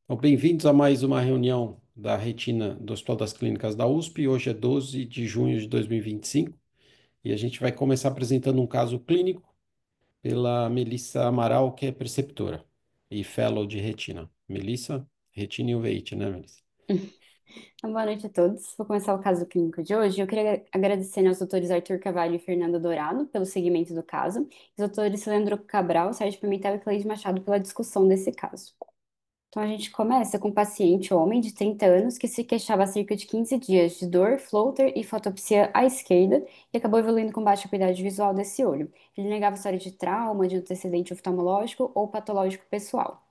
Então, bem-vindos a mais uma reunião da retina do Hospital das Clínicas da USP. Hoje é 12 de junho de 2025 e a gente vai começar apresentando um caso clínico pela Melissa Amaral, que é preceptora e fellow de retina. Melissa, retina e uveíte, né, Melissa? Então, boa noite a todos. Vou começar o caso clínico de hoje. Eu queria agradecer aos doutores Arthur Carvalho e Fernando Dourado pelo seguimento do caso, e os doutores Leandro Cabral, Sérgio Pimentel e Cleide Machado pela discussão desse caso. Então, a gente começa com um paciente homem de 30 anos que se queixava há cerca de 15 dias de dor, floater e fotopsia à esquerda e acabou evoluindo com baixa acuidade visual desse olho. Ele negava história de trauma, de antecedente oftalmológico ou patológico pessoal.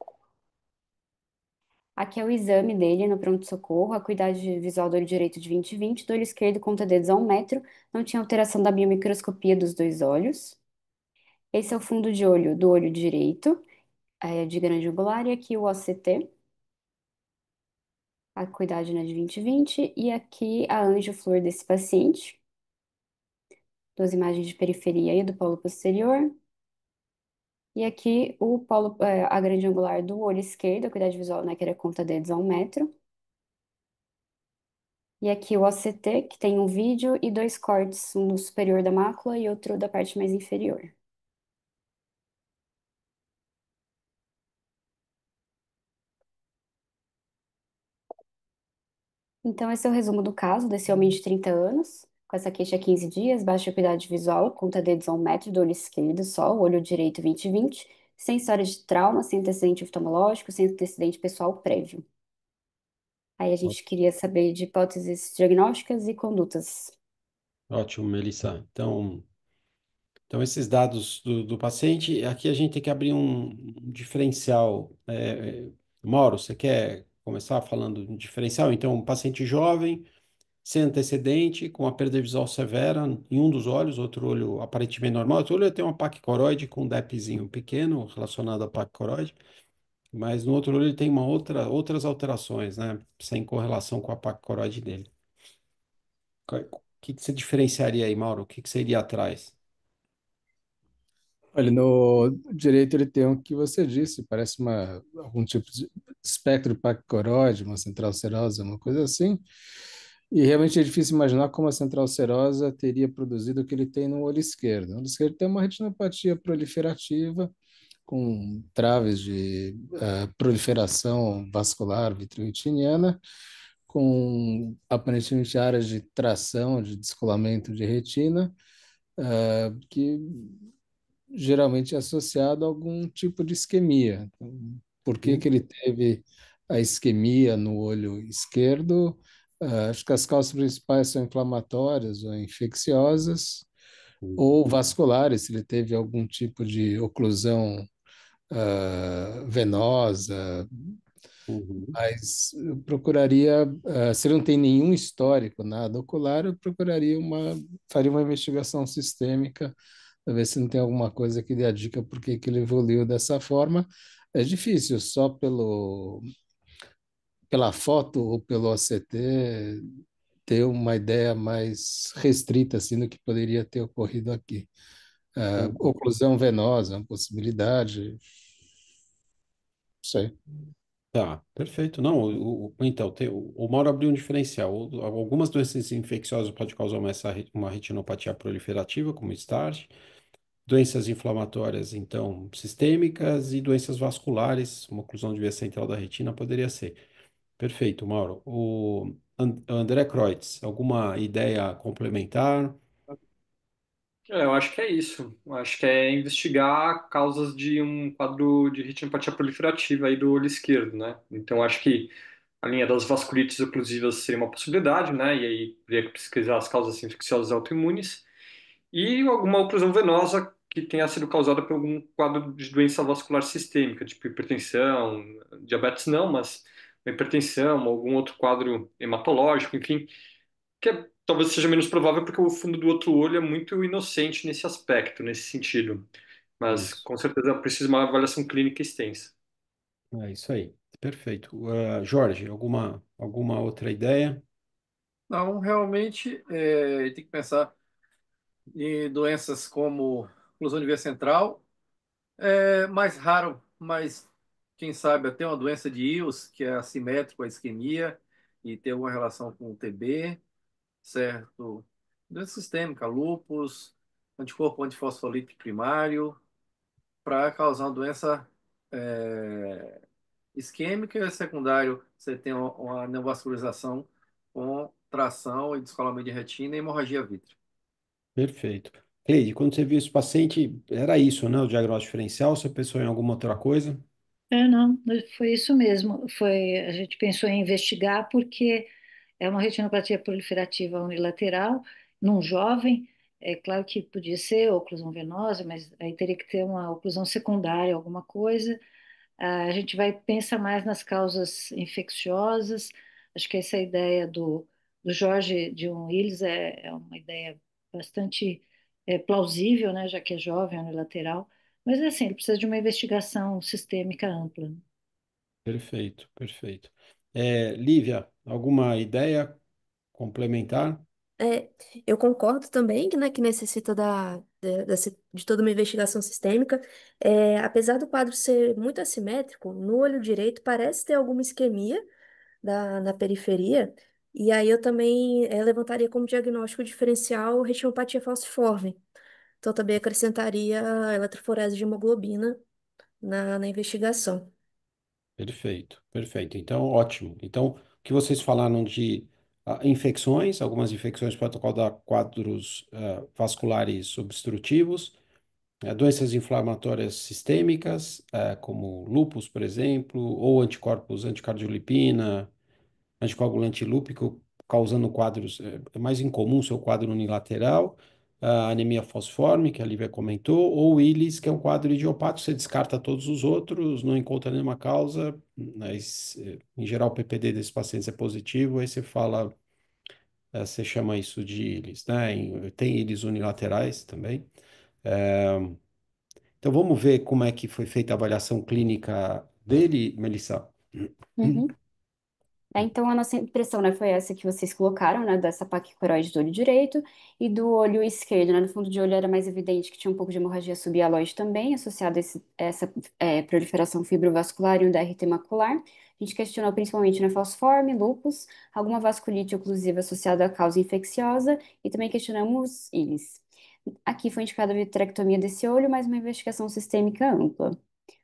Aqui é o exame dele no pronto-socorro, acuidade visual do olho direito de 20/20, do olho esquerdo conta dedos a 1 metro, não tinha alteração da biomicroscopia dos dois olhos. Esse é o fundo de olho do olho direito, de grande angular, e aqui o OCT, a acuidade né, de 20/20, e aqui a angioflor desse paciente, duas imagens de periferia e do polo posterior. E aqui a grande angular do olho esquerdo, a acuidade visual, né, que era conta dedos a 1 metro. E aqui o OCT, que tem um vídeo e dois cortes, um no superior da mácula e outro da parte mais inferior. Então, esse é o resumo do caso desse homem de 30 anos, com essa queixa há 15 dias, baixa acuidade visual, conta dedos a 1 metro do olho esquerdo só, o olho direito 20/20, sem história de trauma, sem antecedente oftalmológico, sem antecedente pessoal prévio. Aí a gente queria saber de hipóteses diagnósticas e condutas. Ótimo, Melissa. Então esses dados do paciente, aqui a gente tem que abrir um diferencial. Mauro, você quer começar falando de diferencial? Então, um paciente jovem, sem antecedente, com a perda visual severa em um dos olhos, outro olho aparentemente normal. Outro olho tem uma placa coroide com um depzinho pequeno relacionado à placa coroide, mas no outro olho ele tem outras alterações, né? Sem correlação com a placa coroide dele. O que você diferenciaria aí, Mauro? O que você iria atrás? Olha, no direito ele tem o que você disse, parece algum tipo de espectro paquicoroide, uma central serosa, uma coisa assim. E realmente é difícil imaginar como a central serosa teria produzido o que ele tem no olho esquerdo. O olho esquerdo tem uma retinopatia proliferativa, com traves de proliferação vascular vitreoretiniana, com aparentemente áreas de tração, de descolamento de retina, que geralmente é associado a algum tipo de isquemia. Então, por que Hum? que ele teve a isquemia no olho esquerdo? Acho que as causas principais são inflamatórias ou infecciosas, ou vasculares, se ele teve algum tipo de oclusão venosa, Uhum. mas eu procuraria, se ele não tem nenhum histórico, nada ocular, eu faria uma investigação sistêmica para ver se não tem alguma coisa que dê a dica por que que ele evoluiu dessa forma. É difícil, só pela foto ou pelo OCT ter uma ideia mais restrita assim do que poderia ter ocorrido aqui. Uhum. Oclusão venosa, é uma possibilidade, não sei. Tá, perfeito. Não, então, o Mauro abriu um diferencial. Algumas doenças infecciosas podem causar uma retinopatia proliferativa, como START, doenças inflamatórias, então, sistêmicas e doenças vasculares, uma oclusão de via central da retina poderia ser. Perfeito, Mauro. O André Kreutz, alguma ideia complementar? Eu acho que é isso. Eu acho que é investigar causas de um quadro de retinopatia proliferativa aí do olho esquerdo, né? Então, acho que a linha das vasculites oclusivas seria uma possibilidade, né? E aí, teria que pesquisar as causas infecciosas autoimunes e alguma oclusão venosa que tenha sido causada por algum quadro de doença vascular sistêmica, tipo hipertensão, diabetes não, mas uma hipertensão, algum outro quadro hematológico, enfim, talvez seja menos provável porque o fundo do outro olho é muito inocente nesse aspecto, nesse sentido. Mas Isso. com certeza precisa uma avaliação clínica extensa. É isso aí. Perfeito. Jorge, alguma outra ideia? Não, realmente tem que pensar em doenças como oclusão de via central, mais raro, mas quem sabe, até uma doença de Ills, que é assimétrico à isquemia e tem alguma relação com o TB, certo? Doença sistêmica, lúpus, anticorpo antifosfolípido primário, para causar uma doença isquêmica e secundário, você tem uma neovascularização com tração e descolamento de retina e hemorragia vítrea. Perfeito. Cleide, quando você viu esse paciente, era isso, né? O diagnóstico diferencial, você pensou em alguma outra coisa? Não, foi isso mesmo. A gente pensou em investigar porque é uma retinopatia proliferativa unilateral num jovem. É claro que podia ser oclusão venosa, mas aí teria que ter uma oclusão secundária, alguma coisa. A gente vai pensar mais nas causas infecciosas. Acho que essa ideia do Jorge de Willis é uma ideia bastante plausível, né, já que é jovem, unilateral. Mas assim, ele precisa de uma investigação sistêmica ampla. Perfeito, perfeito. Lívia, alguma ideia complementar? É, eu concordo também, né, que necessita de toda uma investigação sistêmica. Apesar do quadro ser muito assimétrico, no olho direito parece ter alguma isquemia na periferia, e aí eu também levantaria como diagnóstico diferencial retinopatia falciforme. Então, eu também acrescentaria a eletroforese de hemoglobina na investigação. Perfeito, perfeito. Então, ótimo. Então, o que vocês falaram de infecções, algumas infecções podem dar quadros vasculares obstrutivos, doenças inflamatórias sistêmicas, como lúpus, por exemplo, ou anticorpos anticardiolipina, anticoagulante lúpico, causando quadros, é mais incomum ser o quadro unilateral, a anemia falciforme, que a Lívia comentou, ou Willis, que é um quadro idiopático, você descarta todos os outros, não encontra nenhuma causa, mas em geral o PPD desses pacientes é positivo, aí você fala, você chama isso de Willis, né? Tem Willis unilaterais também. Então vamos ver como é que foi feita a avaliação clínica dele, Melissa. Uhum. Então, a nossa impressão, né, foi essa que vocês colocaram, né, dessa paquicoroide do olho direito e do olho esquerdo, né, no fundo de olho era mais evidente que tinha um pouco de hemorragia subhialóide também, associada a essa proliferação fibrovascular e um DRT macular. A gente questionou principalmente, né, falciforme, lúpus, alguma vasculite oclusiva associada à causa infecciosa e também questionamos íris. Aqui foi indicada a vitrectomia desse olho, mais uma investigação sistêmica ampla.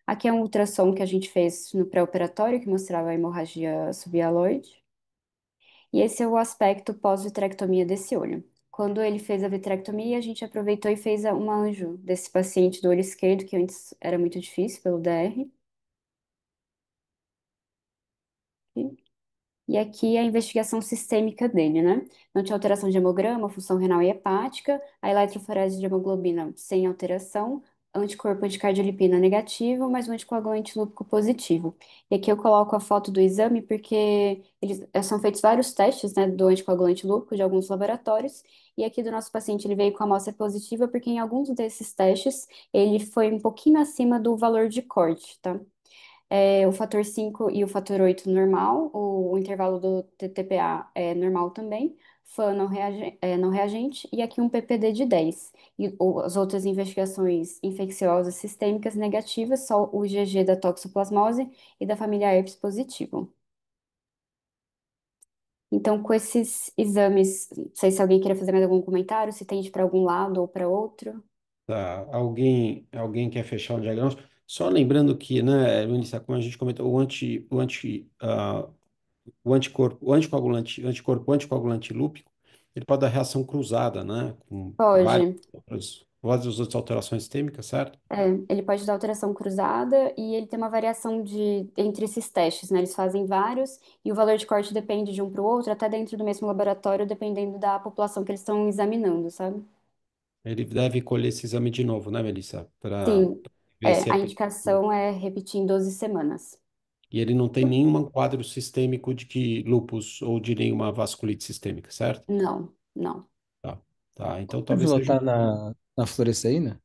Aqui é um ultrassom que a gente fez no pré-operatório, que mostrava a hemorragia subhialoide. E esse é o aspecto pós-vitrectomia desse olho. Quando ele fez a vitrectomia, a gente aproveitou e fez uma anjo desse paciente do olho esquerdo, que antes era muito difícil pelo DR. E aqui é a investigação sistêmica dele, né? Não tinha alteração de hemograma, função renal e hepática, a eletroforese de hemoglobina sem alteração, anticorpo anticardiolipina negativo, mas um anticoagulante lúpico positivo. E aqui eu coloco a foto do exame porque são feitos vários testes, né, do anticoagulante lúpico de alguns laboratórios, e aqui do nosso paciente ele veio com a amostra positiva porque em alguns desses testes ele foi um pouquinho acima do valor de corte, tá? O fator 5 e o fator 8 normal, o intervalo do TTPA é normal também, FAN não reagente, e aqui um PPD de 10. E as outras investigações infecciosas sistêmicas negativas, só o IgG da toxoplasmose e da família herpes positivo. Então, com esses exames, não sei se alguém queria fazer mais algum comentário, se tende para algum lado ou para outro. Tá, alguém quer fechar um diagnóstico? Só lembrando que, né, Melissa, como a gente comentou, o anticorpo, o anticoagulante lúpico, ele pode dar reação cruzada, né, com Pode. várias outras alterações sistêmicas, certo? Ele pode dar alteração cruzada e ele tem uma variação entre esses testes, né? Eles fazem vários e o valor de corte depende de um para o outro, até dentro do mesmo laboratório, dependendo da população que eles estão examinando, sabe? Ele deve colher esse exame de novo, né, Melissa, para Sim, ver se é a positivo. indicação é repetir em 12 semanas. E ele não tem nenhum quadro sistêmico de que lúpus ou de nenhuma vasculite sistêmica, certo? Não, não. Tá, tá. Então Pode talvez seja. voltar na fluoresceína?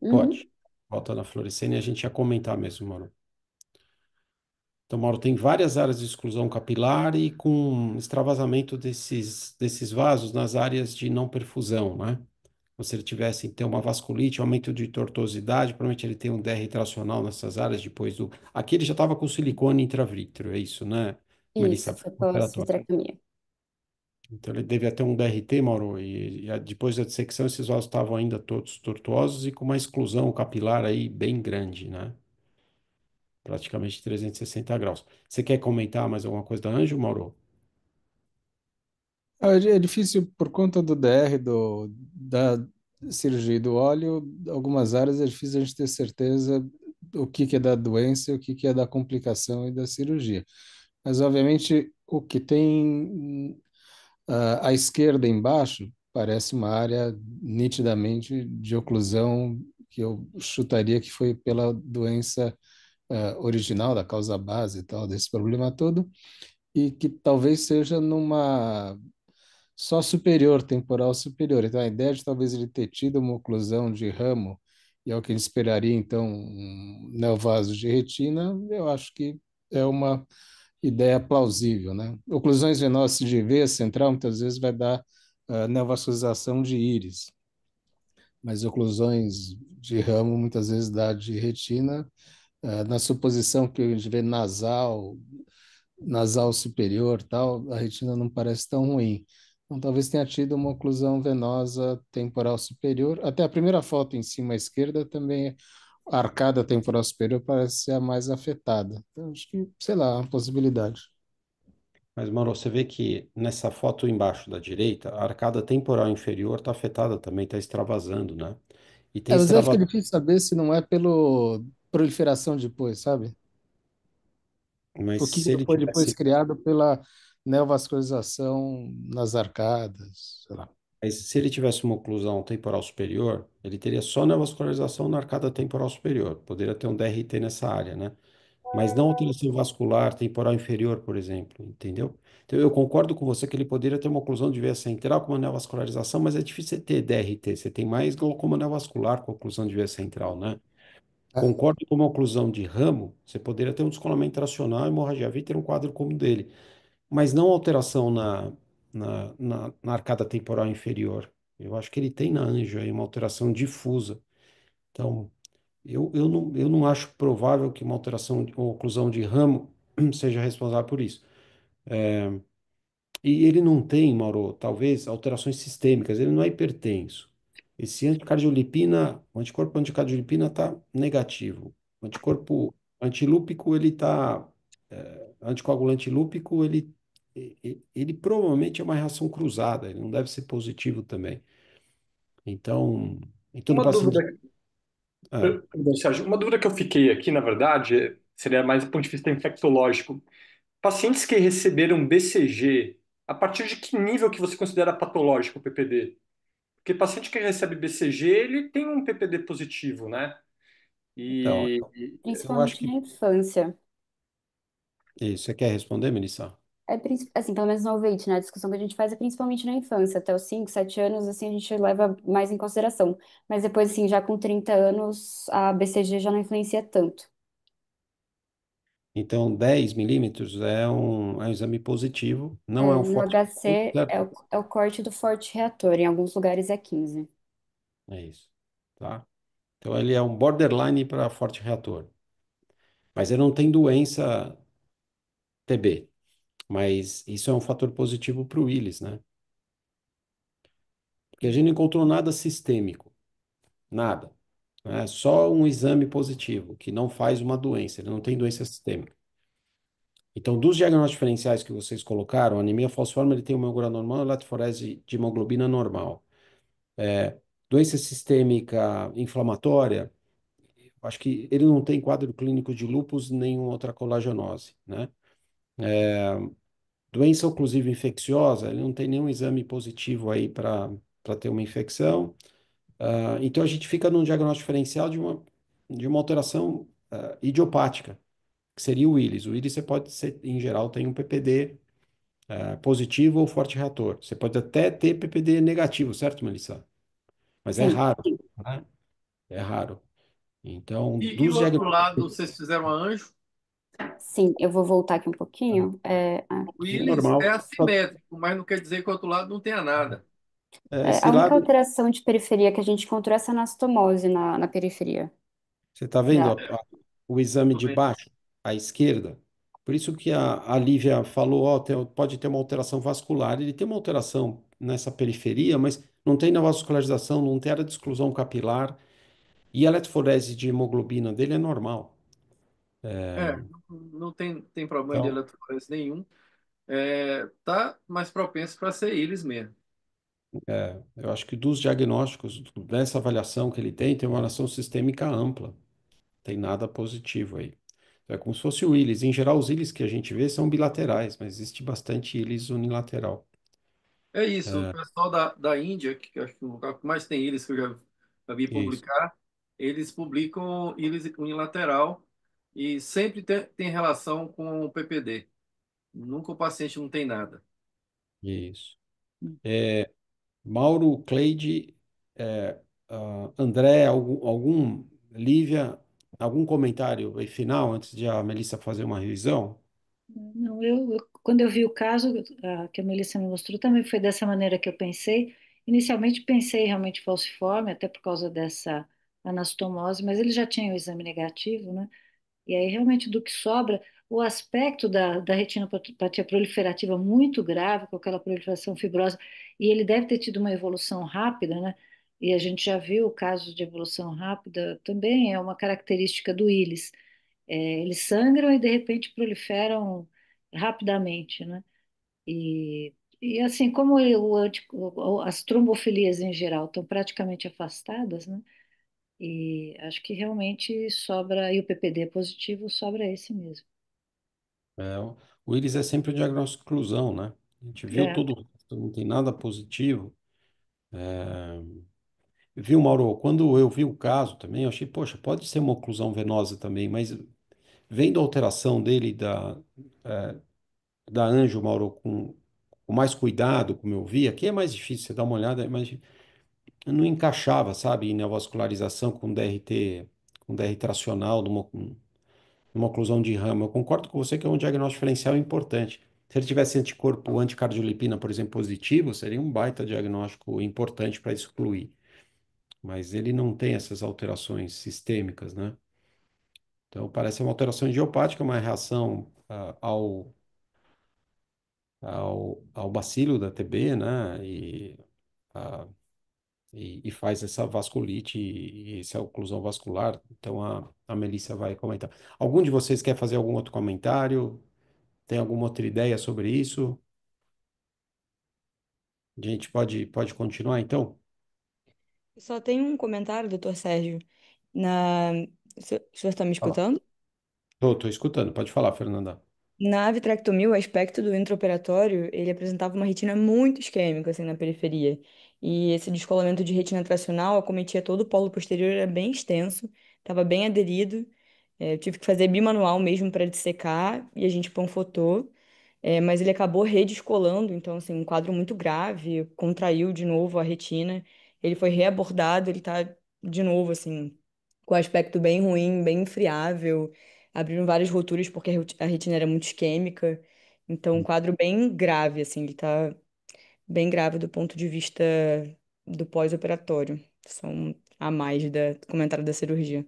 Uhum. Pode. Volta na fluorescência e a gente ia comentar mesmo, Mauro. Então, Mauro, tem várias áreas de exclusão capilar e com extravasamento desses vasos nas áreas de não perfusão, né? se ele tivesse, então, uma vasculite, aumento de tortuosidade, provavelmente ele tem um DR tracional nessas áreas depois do... Aqui ele já estava com silicone intravítreo, é isso, né, Melissa? Isso, foi pós-vitrectomia. Então ele devia ter um DRT, Mauro, depois da dissecção esses ossos estavam ainda todos tortuosos e com uma exclusão capilar aí bem grande, né? Praticamente 360 graus. Você quer comentar mais alguma coisa da Anjo, Mauro? É difícil por conta do DR, da cirurgia e do óleo, algumas áreas é difícil a gente ter certeza o que que é da doença, e o que que é da complicação e da cirurgia. Mas, obviamente, o que tem à esquerda embaixo parece uma área nitidamente de oclusão que eu chutaria que foi pela doença original, da causa base e tal, desse problema todo, e que talvez seja numa só superior, temporal superior. Então, a ideia de talvez ele ter tido uma oclusão de ramo, e é o que ele esperaria, então, um neovaso de retina, eu acho que é uma ideia plausível, né? Oclusões venosas de veia central muitas vezes vai dar neovascularização de íris, mas oclusões de ramo muitas vezes dá de retina, na suposição que a gente vê nasal superior, tal, a retina não parece tão ruim. Então, talvez tenha tido uma oclusão venosa temporal superior. Até a primeira foto em cima à esquerda também, a arcada temporal superior parece ser a mais afetada. Então, acho que, sei lá, é uma possibilidade. Mas, Mauro, você vê que nessa foto embaixo da direita, a arcada temporal inferior está afetada também, está extravasando, né? E tem Mas eu acho que é extravasando. difícil saber se não é pelo proliferação depois, sabe? Mas O que se ele foi depois tivesse, criado pela neovascularização nas arcadas, sei lá. mas se ele tivesse uma oclusão temporal superior, ele teria só neovascularização na arcada temporal superior. Poderia ter um DRT nessa área, né? Mas não alteração vascular temporal inferior, por exemplo, entendeu? Então, eu concordo com você que ele poderia ter uma oclusão de veia central com uma neovascularização, mas é difícil você ter DRT. Você tem mais glaucoma neovascular com oclusão de veia central, né? É. Concordo com uma oclusão de ramo, você poderia ter um descolamento tracional, hemorragia vítea, um quadro como o dele, mas não alteração na arcada temporal inferior. Eu acho que ele tem na anjo aí uma alteração difusa. Então, eu não acho provável que uma alteração ou oclusão de ramo seja responsável por isso. E ele não tem, Mauro, talvez alterações sistêmicas, ele não é hipertenso. Esse anticardiolipina, o anticorpo anticardiolipina está negativo. O anticorpo antilúpico, ele está. Anticoagulante lúpico, ele provavelmente é uma reação cruzada, ele não deve ser positivo também. Então, em todo Uma dúvida, paciente. Ah, Sérgio, uma dúvida que eu fiquei aqui, na verdade, seria mais do ponto de vista infectológico. Pacientes que receberam BCG, a partir de que nível que você considera patológico o PPD? Porque paciente que recebe BCG, ele tem um PPD positivo, né? então, E eu acho Principalmente na que. infância. Isso, você quer responder, Melissa? Assim, pelo menos no Ovate, né? A discussão que a gente faz é principalmente na infância, até os 5, 7 anos, assim, a gente leva mais em consideração. Mas depois, assim, já com 30 anos, a BCG já não influencia tanto. Então, 10 milímetros é um exame positivo, não é um No forte reator, HC certo? é o corte do forte reator, em alguns lugares é 15. É isso, tá? Então, ele é um borderline para forte reator. Mas ele não tem doença TB. Mas isso é um fator positivo para o Willis, né? Porque a gente não encontrou nada sistêmico, nada. Né? Só um exame positivo, que não faz uma doença, ele não tem doença sistêmica. Então, dos diagnósticos diferenciais que vocês colocaram, anemia falciforme, ele tem hemoglobina normal e lactoforese de hemoglobina normal. Doença sistêmica inflamatória, acho que ele não tem quadro clínico de lúpus nem outra colagenose, né? Doença oclusiva infecciosa, ele não tem nenhum exame positivo aí para ter uma infecção. Então a gente fica num diagnóstico diferencial de uma alteração idiopática, que seria o Willis. O Willis você pode ser, em geral, tem um PPD positivo ou forte reator. Você pode até ter PPD negativo, certo, Melissa? Mas é Sim, raro, né? É raro. Então, E o dos outro lado, diagnósticos, vocês fizeram a anjo? sim, eu vou voltar aqui um pouquinho. O é Willis é normal. assimétrico, mas não quer dizer que o outro lado não tenha nada. Esse A única lado, alteração de periferia que a gente encontrou é essa anastomose na periferia. você está vendo Da... o exame de baixo, à esquerda? Por isso que a Lívia falou, ó, pode ter uma alteração vascular. Ele tem uma alteração nessa periferia, mas não tem na vascularização, não tem área de exclusão capilar. E a eletroforese de hemoglobina dele é normal. É, não tem problema de Então, eletroforese nenhum. Tá mais propenso para ser íris mesmo. eu acho que dos diagnósticos, dessa avaliação que ele tem uma avaliação sistêmica ampla. Tem nada positivo aí. É como se fosse o íris. Em geral, os íris que a gente vê são bilaterais, mas existe bastante íris unilateral. É isso, o É, pessoal da Índia, que eu acho que o lugar que mais tem íris que eu já vi isso, publicar, eles publicam íris unilateral e sempre tem relação com o PPD. Nunca o paciente não tem nada. isso. Mauro, Cleide, André, Lívia, algum comentário aí final antes de a Melissa fazer uma revisão? Não, quando eu vi o caso que a Melissa me mostrou, também foi dessa maneira que eu pensei. Inicialmente pensei realmente falciforme, até por causa dessa anastomose, mas ele já tinha o exame negativo, né? E aí, realmente, do que sobra, o aspecto da retinopatia proliferativa muito grave, com aquela proliferação fibrosa, e ele deve ter tido uma evolução rápida, né? E a gente já viu o caso de evolução rápida, também é uma característica do ílis. Eles sangram e, de repente, proliferam rapidamente, né? E assim, como as trombofilias em geral estão praticamente afastadas, né? E acho que realmente sobra, e o PPD é positivo, sobra esse mesmo. O íris é sempre o diagnóstico de exclusão, né? A gente viu É, tudo, não tem nada positivo. Viu, Mauro? Quando eu vi o caso também, eu achei, poxa, pode ser uma oclusão venosa também, mas vendo a alteração dele da Anjo, Mauro, com mais cuidado, como eu vi, aqui é mais difícil, você dá uma olhada, mas não encaixava, sabe, em neovascularização com DRT tracional, numa oclusão de ramo. Eu concordo com você que é um diagnóstico diferencial importante. Se ele tivesse anticorpo anticardiolipina, por exemplo, positivo, seria um baita diagnóstico importante para excluir. Mas ele não tem essas alterações sistêmicas, né? Então, parece uma alteração idiopática, uma reação ao bacilo da TB, né? Ah, e faz essa vasculite e essa oclusão vascular. Então, a Melissa vai comentar. Algum de vocês quer fazer algum outro comentário? Tem alguma outra ideia sobre isso? A gente pode continuar, então? Só tem um comentário, doutor Sérgio. Na... O senhor está me Fala. escutando? Tô escutando. Pode falar, Fernanda. Na vitrectomia, o aspecto do intraoperatório, ele apresentava uma retina muito isquêmica, assim, na periferia. E esse descolamento de retina tracional acometia todo o polo posterior, era bem extenso, estava bem aderido. Eu tive que fazer bimanual mesmo para dissecar, e a gente panfletou. Mas ele acabou redescolando, então, assim, um quadro muito grave, contraiu de novo a retina. Ele foi reabordado, ele tá de novo, assim, com aspecto bem ruim, bem infriável. Abriram várias roturas porque a retina era muito isquêmica. Então, um quadro bem grave, assim, ele tá bem grave do ponto de vista do pós-operatório. São a mais do comentário da cirurgia.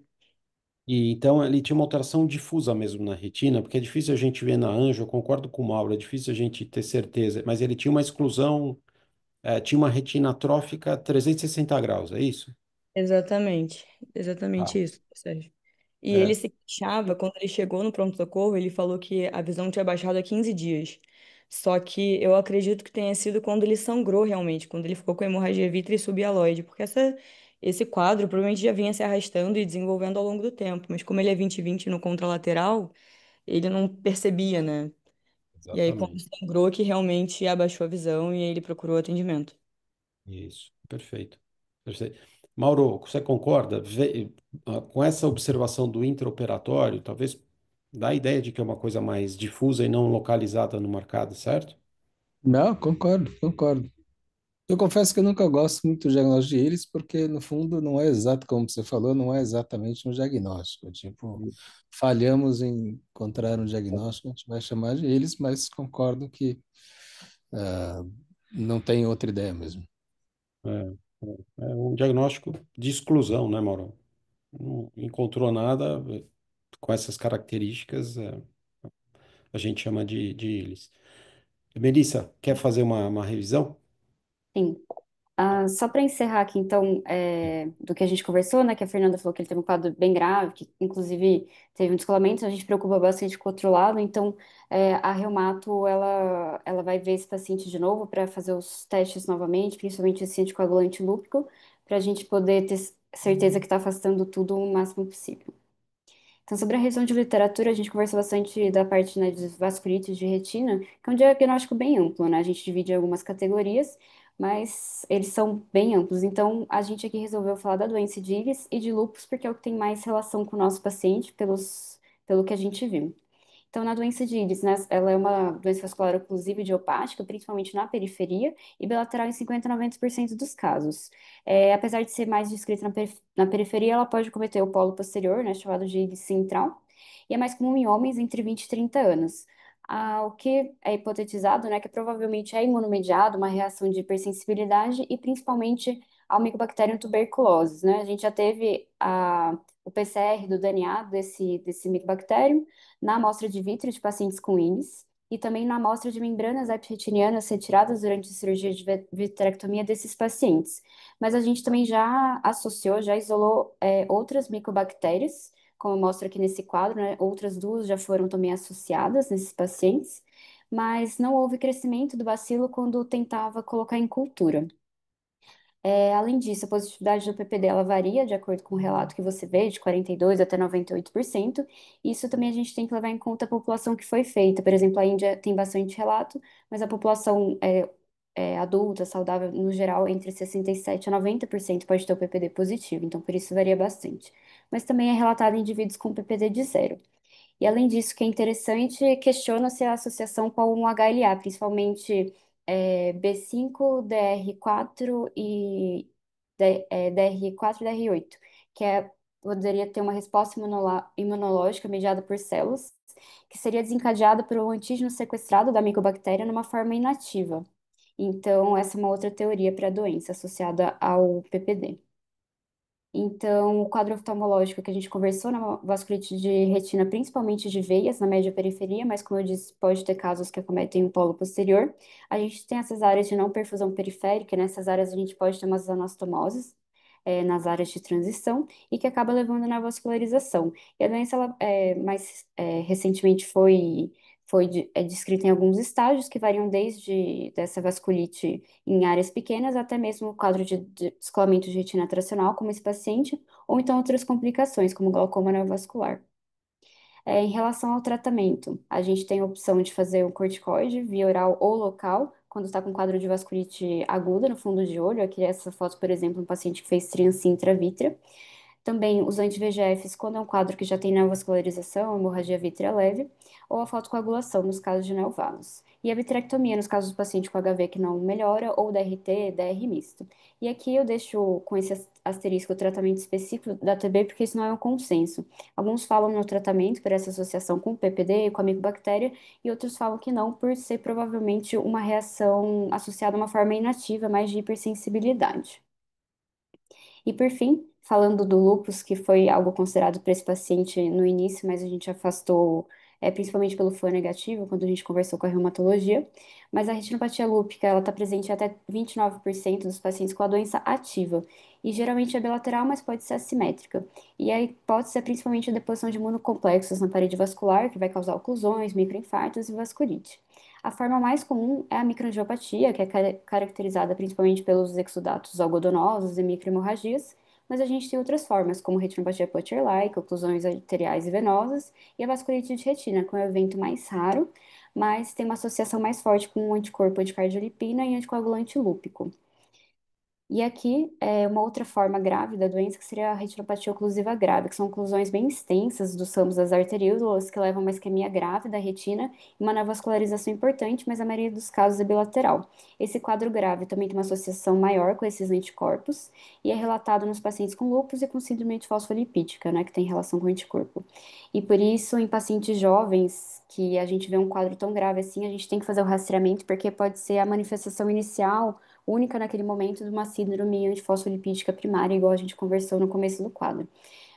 E então ele tinha uma alteração difusa mesmo na retina, porque é difícil a gente ver na Anjo, eu concordo com o Mauro, é difícil a gente ter certeza, mas ele tinha uma exclusão, tinha uma retina atrófica 360 graus, é isso? Exatamente, Ah, exatamente isso, Sérgio. E ele é, se queixava, quando ele chegou no pronto-socorro, ele falou que a visão tinha baixado há 15 dias. Só que eu acredito que tenha sido quando ele sangrou realmente, quando ele ficou com hemorragia vítreo subhialoide, porque esse quadro provavelmente já vinha se arrastando e desenvolvendo ao longo do tempo, mas como ele é 20/20 no contralateral, ele não percebia, né? E aí quando exatamente. sangrou que realmente abaixou a visão e aí ele procurou atendimento. Isso, perfeito. Perfeito. Mauro, você concorda? Com essa observação do intraoperatório, talvez dá a ideia de que é uma coisa mais difusa e não localizada no mercado, certo? Não, concordo, concordo. Eu confesso que eu nunca gosto muito do diagnóstico de íris, porque no fundo não é exato, como você falou, não é exatamente um diagnóstico. Tipo, falhamos em encontrar um diagnóstico, a gente vai chamar de íris, mas concordo que não tem outra ideia mesmo. É, é um diagnóstico de exclusão, né, Mauro? Não encontrou nada com essas características, a gente chama de íris. Melissa, quer fazer uma revisão? Sim. Só para encerrar aqui, então, do que a gente conversou, né, que a Fernanda falou que ele teve um quadro bem grave, que inclusive teve um descolamento, a gente preocupa bastante com o outro lado, então a reumato, ela vai ver esse paciente de novo para fazer os testes novamente, principalmente esse anticoagulante lúpico, para a gente poder ter certeza que está afastando tudo o máximo possível. Então, sobre a revisão de literatura, a gente conversou bastante da parte, né, de vasculite de retina, que é um diagnóstico bem amplo, né? A gente divide em algumas categorias, mas eles são bem amplos. Então, a gente aqui resolveu falar da doença de Illes e de lúpus, porque é o que tem mais relação com o nosso paciente, pelo que a gente viu. Então, na doença de Illes, né, ela é uma doença vascular oclusiva idiopática, principalmente na periferia, e bilateral em 50 a 90% dos casos. Apesar de ser mais descrita na periferia, ela pode cometer o polo posterior, né, chamado de Illes central, e é mais comum em homens entre 20 e 30 anos. O que é hipotetizado, né, que provavelmente é imunomediado, uma reação de hipersensibilidade e principalmente ao Mycobacterium tuberculosis, né? A gente já teve o PCR do DNA desse Mycobacterium na amostra de vítreo de pacientes com ínis e também na amostra de membranas epitelianas retiradas durante a cirurgia de vitrectomia desses pacientes. Mas a gente também já associou, já isolou outras micobactérias, como mostra aqui nesse quadro, né? Outras duas já foram também associadas nesses pacientes, mas não houve crescimento do bacilo quando tentava colocar em cultura. Além disso, a positividade do PPD ela varia de acordo com o relato que você vê, de 42% até 98%. Isso também a gente tem que levar em conta a população que foi feita. Por exemplo, a Índia tem bastante relato, mas a população adulta, saudável, no geral, entre 67% a 90% pode ter o PPD positivo. Então, por isso varia bastante. Mas também é relatado em indivíduos com PPD de zero. E além disso, que é interessante, questiona-se a associação com um HLA, principalmente B5, DR4 e DR4 e DR8, que poderia ter uma resposta imunológica mediada por células, que seria desencadeada por um antígeno sequestrado da micobactéria numa forma inativa. Então, essa é uma outra teoria para a doença associada ao PPD. Então, o quadro oftalmológico que a gente conversou na vasculite de retina, principalmente de veias na média periferia, mas como eu disse, pode ter casos que acometem o polo posterior. A gente tem essas áreas de não perfusão periférica, nessas áreas a gente pode ter umas anastomoses, nas áreas de transição, e que acaba levando na vascularização. E a doença, ela, mais recentemente foi descrita em alguns estágios, que variam desde dessa vasculite em áreas pequenas, até mesmo o quadro de descolamento de retina tracional, como esse paciente, ou então outras complicações, como glaucoma neovascular. Em relação ao tratamento, a gente tem a opção de fazer um corticoide via oral ou local, quando está com quadro de vasculite aguda no fundo de olho. Aqui essa foto, por exemplo, um paciente que fez triansia intravítrea. Também os anti-VEGFs, quando é um quadro que já tem neovascularização, hemorragia vítrea leve, ou a fotocoagulação nos casos de neovanos. E a vitrectomia nos casos do paciente com HIV que não melhora, ou DRT, DR misto. E aqui eu deixo com esse asterisco o tratamento específico da TB, porque isso não é um consenso. Alguns falam no tratamento por essa associação com o PPD e com a micobactéria, e outros falam que não, por ser provavelmente uma reação associada a uma forma inativa, mais de hipersensibilidade. E por fim, falando do lúpus, que foi algo considerado para esse paciente no início, mas a gente afastou, principalmente pelo flor negativo, quando a gente conversou com a reumatologia. Mas a retinopatia lúpica, ela está presente em até 29% dos pacientes com a doença ativa. E geralmente é bilateral, mas pode ser assimétrica. E a hipótese é principalmente a deposição de imunocomplexos na parede vascular, que vai causar oclusões, microinfartos e vasculite. A forma mais comum é a microangiopatia, que é caracterizada principalmente pelos exudatos algodonosos e microhemorragias, mas a gente tem outras formas, como retinopatia Pottier-like, oclusões arteriais e venosas, e a vasculite de retina, que é um evento mais raro, mas tem uma associação mais forte com o anticorpo anticardiolipina e anticoagulante lúpico. E aqui é uma outra forma grave da doença, que seria a retinopatia oclusiva grave, que são oclusões bem extensas dos ramos das arteríolas, que levam a uma isquemia grave da retina e uma neovascularização importante, mas a maioria dos casos é bilateral. Esse quadro grave também tem uma associação maior com esses anticorpos e é relatado nos pacientes com lúpus e com síndrome de fosfolipídica, né, que tem relação com o anticorpo. E por isso, em pacientes jovens, que a gente vê um quadro tão grave assim, a gente tem que fazer o rastreamento, porque pode ser a manifestação inicial única naquele momento de uma síndrome antifosfolipídica primária, igual a gente conversou no começo do quadro.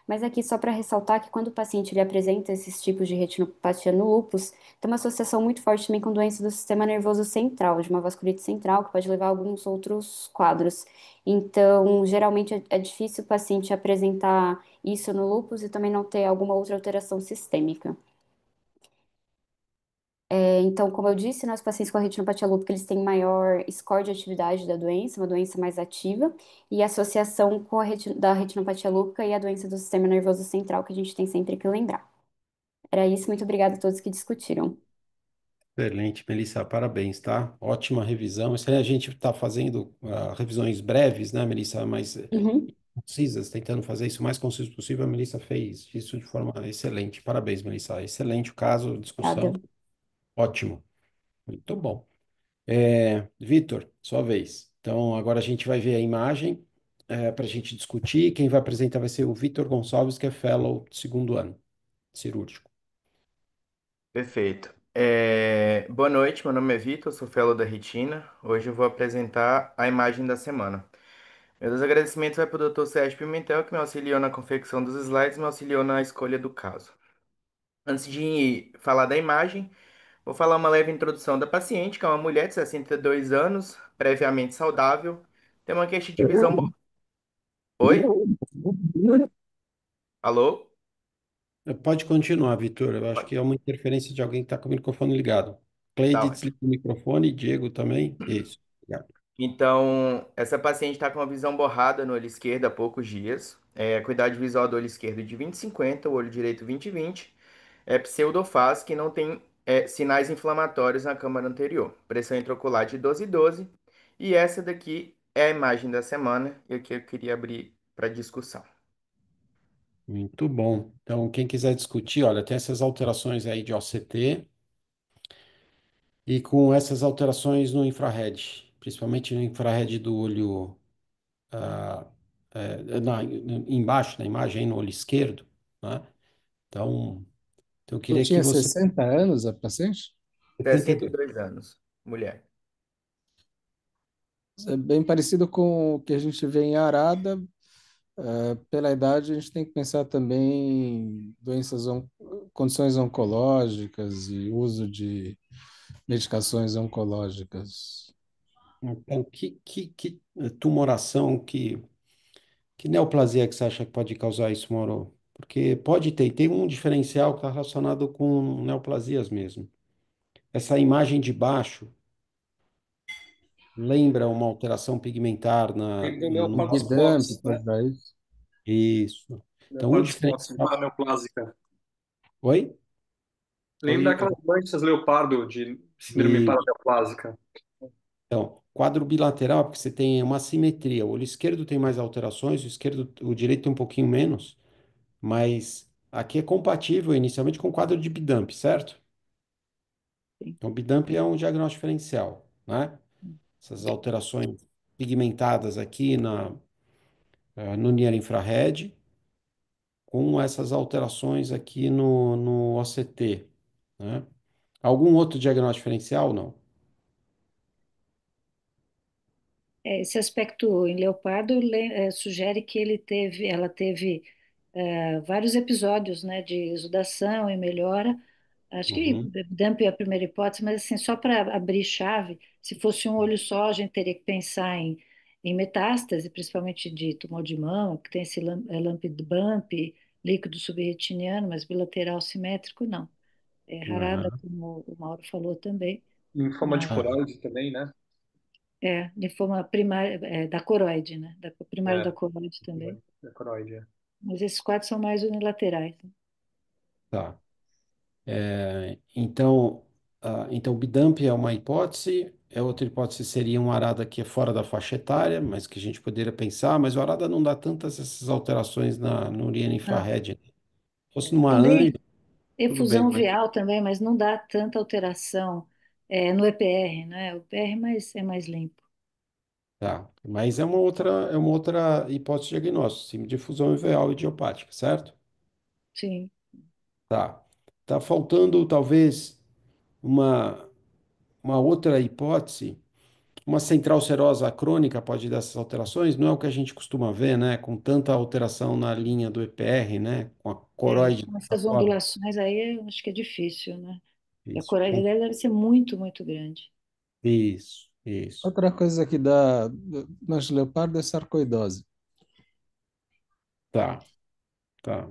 Mas aqui só para ressaltar que quando o paciente ele apresenta esses tipos de retinopatia no lúpus, tem uma associação muito forte também com doença do sistema nervoso central, de uma vasculite central, que pode levar a alguns outros quadros. Então, geralmente é difícil o paciente apresentar isso no lúpus e também não ter alguma outra alteração sistêmica. Então, como eu disse, né, os pacientes com a retinopatia lúpica, eles têm maior score de atividade da doença, uma doença mais ativa, e associação com da retinopatia lúpica e a doença do sistema nervoso central, que a gente tem sempre que lembrar. Era isso, muito obrigada a todos que discutiram. Excelente, Melissa, parabéns, tá? Ótima revisão. Isso aí a gente está fazendo revisões breves, né, Melissa? Mas Uhum, concisas, tentando fazer isso o mais conciso possível. A Melissa fez isso de forma excelente. Parabéns, Melissa. Excelente o caso, discussão. obrigada. Ótimo. Muito bom. Vitor, sua vez. Então, agora a gente vai ver a imagem para a gente discutir. Quem vai apresentar vai ser o Vitor Gonçalves, que é fellow de segundo ano, cirúrgico. Perfeito. Boa noite, meu nome é Vitor, sou fellow da Retina. Hoje eu vou apresentar a imagem da semana. Meus agradecimentos vai para o Dr. Sérgio Pimentel, que me auxiliou na confecção dos slides e me auxiliou na escolha do caso. Antes de falar da imagem, vou falar uma leve introdução da paciente, que é uma mulher de 62 anos, previamente saudável, tem uma queixa de visão. Oi? Alô? Pode continuar, Vitor. Eu acho que é uma interferência de alguém que está com o microfone ligado. Tá Cleide, ótimo. desliga o microfone. Diego também. Isso. Obrigado. Então, essa paciente está com a visão borrada no olho esquerdo há poucos dias. A acuidade visual do olho esquerdo de 20/50, o olho direito 20/20. É pseudofase que não tem sinais inflamatórios na câmara anterior. Pressão intraocular de 12/12. E essa daqui é a imagem da semana e aqui eu queria abrir para discussão. Muito bom. Então, quem quiser discutir, olha, tem essas alterações aí de OCT e com essas alterações no infrared, principalmente no infrared do olho ah, embaixo na imagem, aí no olho esquerdo, né? Então, eu Ela queria que tinha você... 60 anos, a paciente? 72. 62 anos, mulher. É bem parecido com o que a gente vê em Arada. Pela idade, a gente tem que pensar também em condições oncológicas e uso de medicações oncológicas. Então, que tumoração, que neoplasia que você acha que pode causar isso, Mauro? Porque pode ter, e tem um diferencial que está relacionado com neoplasias mesmo. Essa imagem de baixo lembra uma alteração pigmentar Tem do O no... Leopard Bidamp spots, né? pode dar isso. Isso. Então, um Leopard spots, diferencial... barra neoplásica. Oi? Lembra daquelas manchas leopardo de síndrome E, paraneoplásica? então, quadro bilateral, é porque você tem uma simetria. O olho esquerdo tem mais alterações, o direito tem um pouquinho menos, mas aqui é compatível inicialmente com o quadro de Bidamp, certo? Sim. Então, Bidamp é um diagnóstico diferencial, né? Essas alterações pigmentadas aqui no Near Infrared, com essas alterações aqui no OCT, né? Algum outro diagnóstico diferencial? Não. Esse aspecto em Leopardo sugere que ela teve vários episódios, né, de exudação e melhora. Acho que Uhum. dump é a primeira hipótese, mas assim, só para abrir chave, se fosse um olho só, a gente teria que pensar em metástase, principalmente de tumor de mama, que tem esse lump bump, líquido subretiniano, mas bilateral simétrico, não. É rarada, Aham. como o Mauro falou também, Linfoma de mas Ah, coroide também, né? linfoma primário, da coroide, né? Primário da É, coroide também. é coroide, é. Mas esses quatro são mais unilaterais, né? tá. Então, Bidamp é uma hipótese. Outra hipótese seria um arada que é fora da faixa etária, mas que a gente poderia pensar, mas o arada não dá tantas essas alterações no urina Não. infrared. Se fosse numa Também anja, tudo bem, efusão mas vial também, mas não dá tanta alteração no EPR, né? O EPR é mais limpo. tá. Mas é uma outra hipótese de diagnóstico, sim, de difusão alveolar idiopática, certo? Sim. Tá. Tá faltando talvez uma outra hipótese uma central serosa crônica pode dar essas alterações, não é o que a gente costuma ver, né? Com tanta alteração na linha do EPR, né? Com a coroide Com dessa essas forma. ondulações aí, eu acho que é difícil, né? E a Isso, coroide dele deve ser muito, muito grande. isso. Outra coisa que dá mancha de leopardo é sarcoidose. Tá, tá.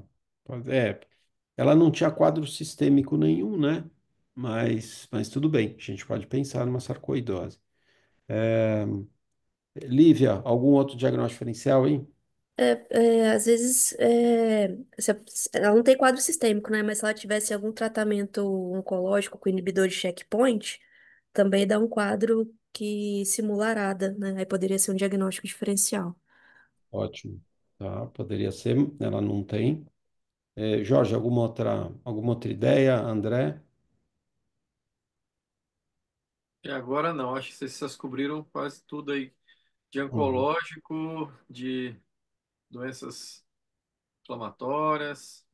Ela não tinha quadro sistêmico nenhum, né? Mas tudo bem, a gente pode pensar numa sarcoidose. Lívia, algum outro diagnóstico diferencial, hein? Às vezes, ela não tem quadro sistêmico, né? Mas se ela tivesse algum tratamento oncológico com inibidor de checkpoint, também dá um quadro que simula ARADA, né? Aí poderia ser um diagnóstico diferencial. Ótimo. Tá, poderia ser, ela não tem. Jorge, alguma outra ideia? André? E agora não, acho que vocês cobriram quase tudo aí de Uhum. oncológico, de doenças inflamatórias.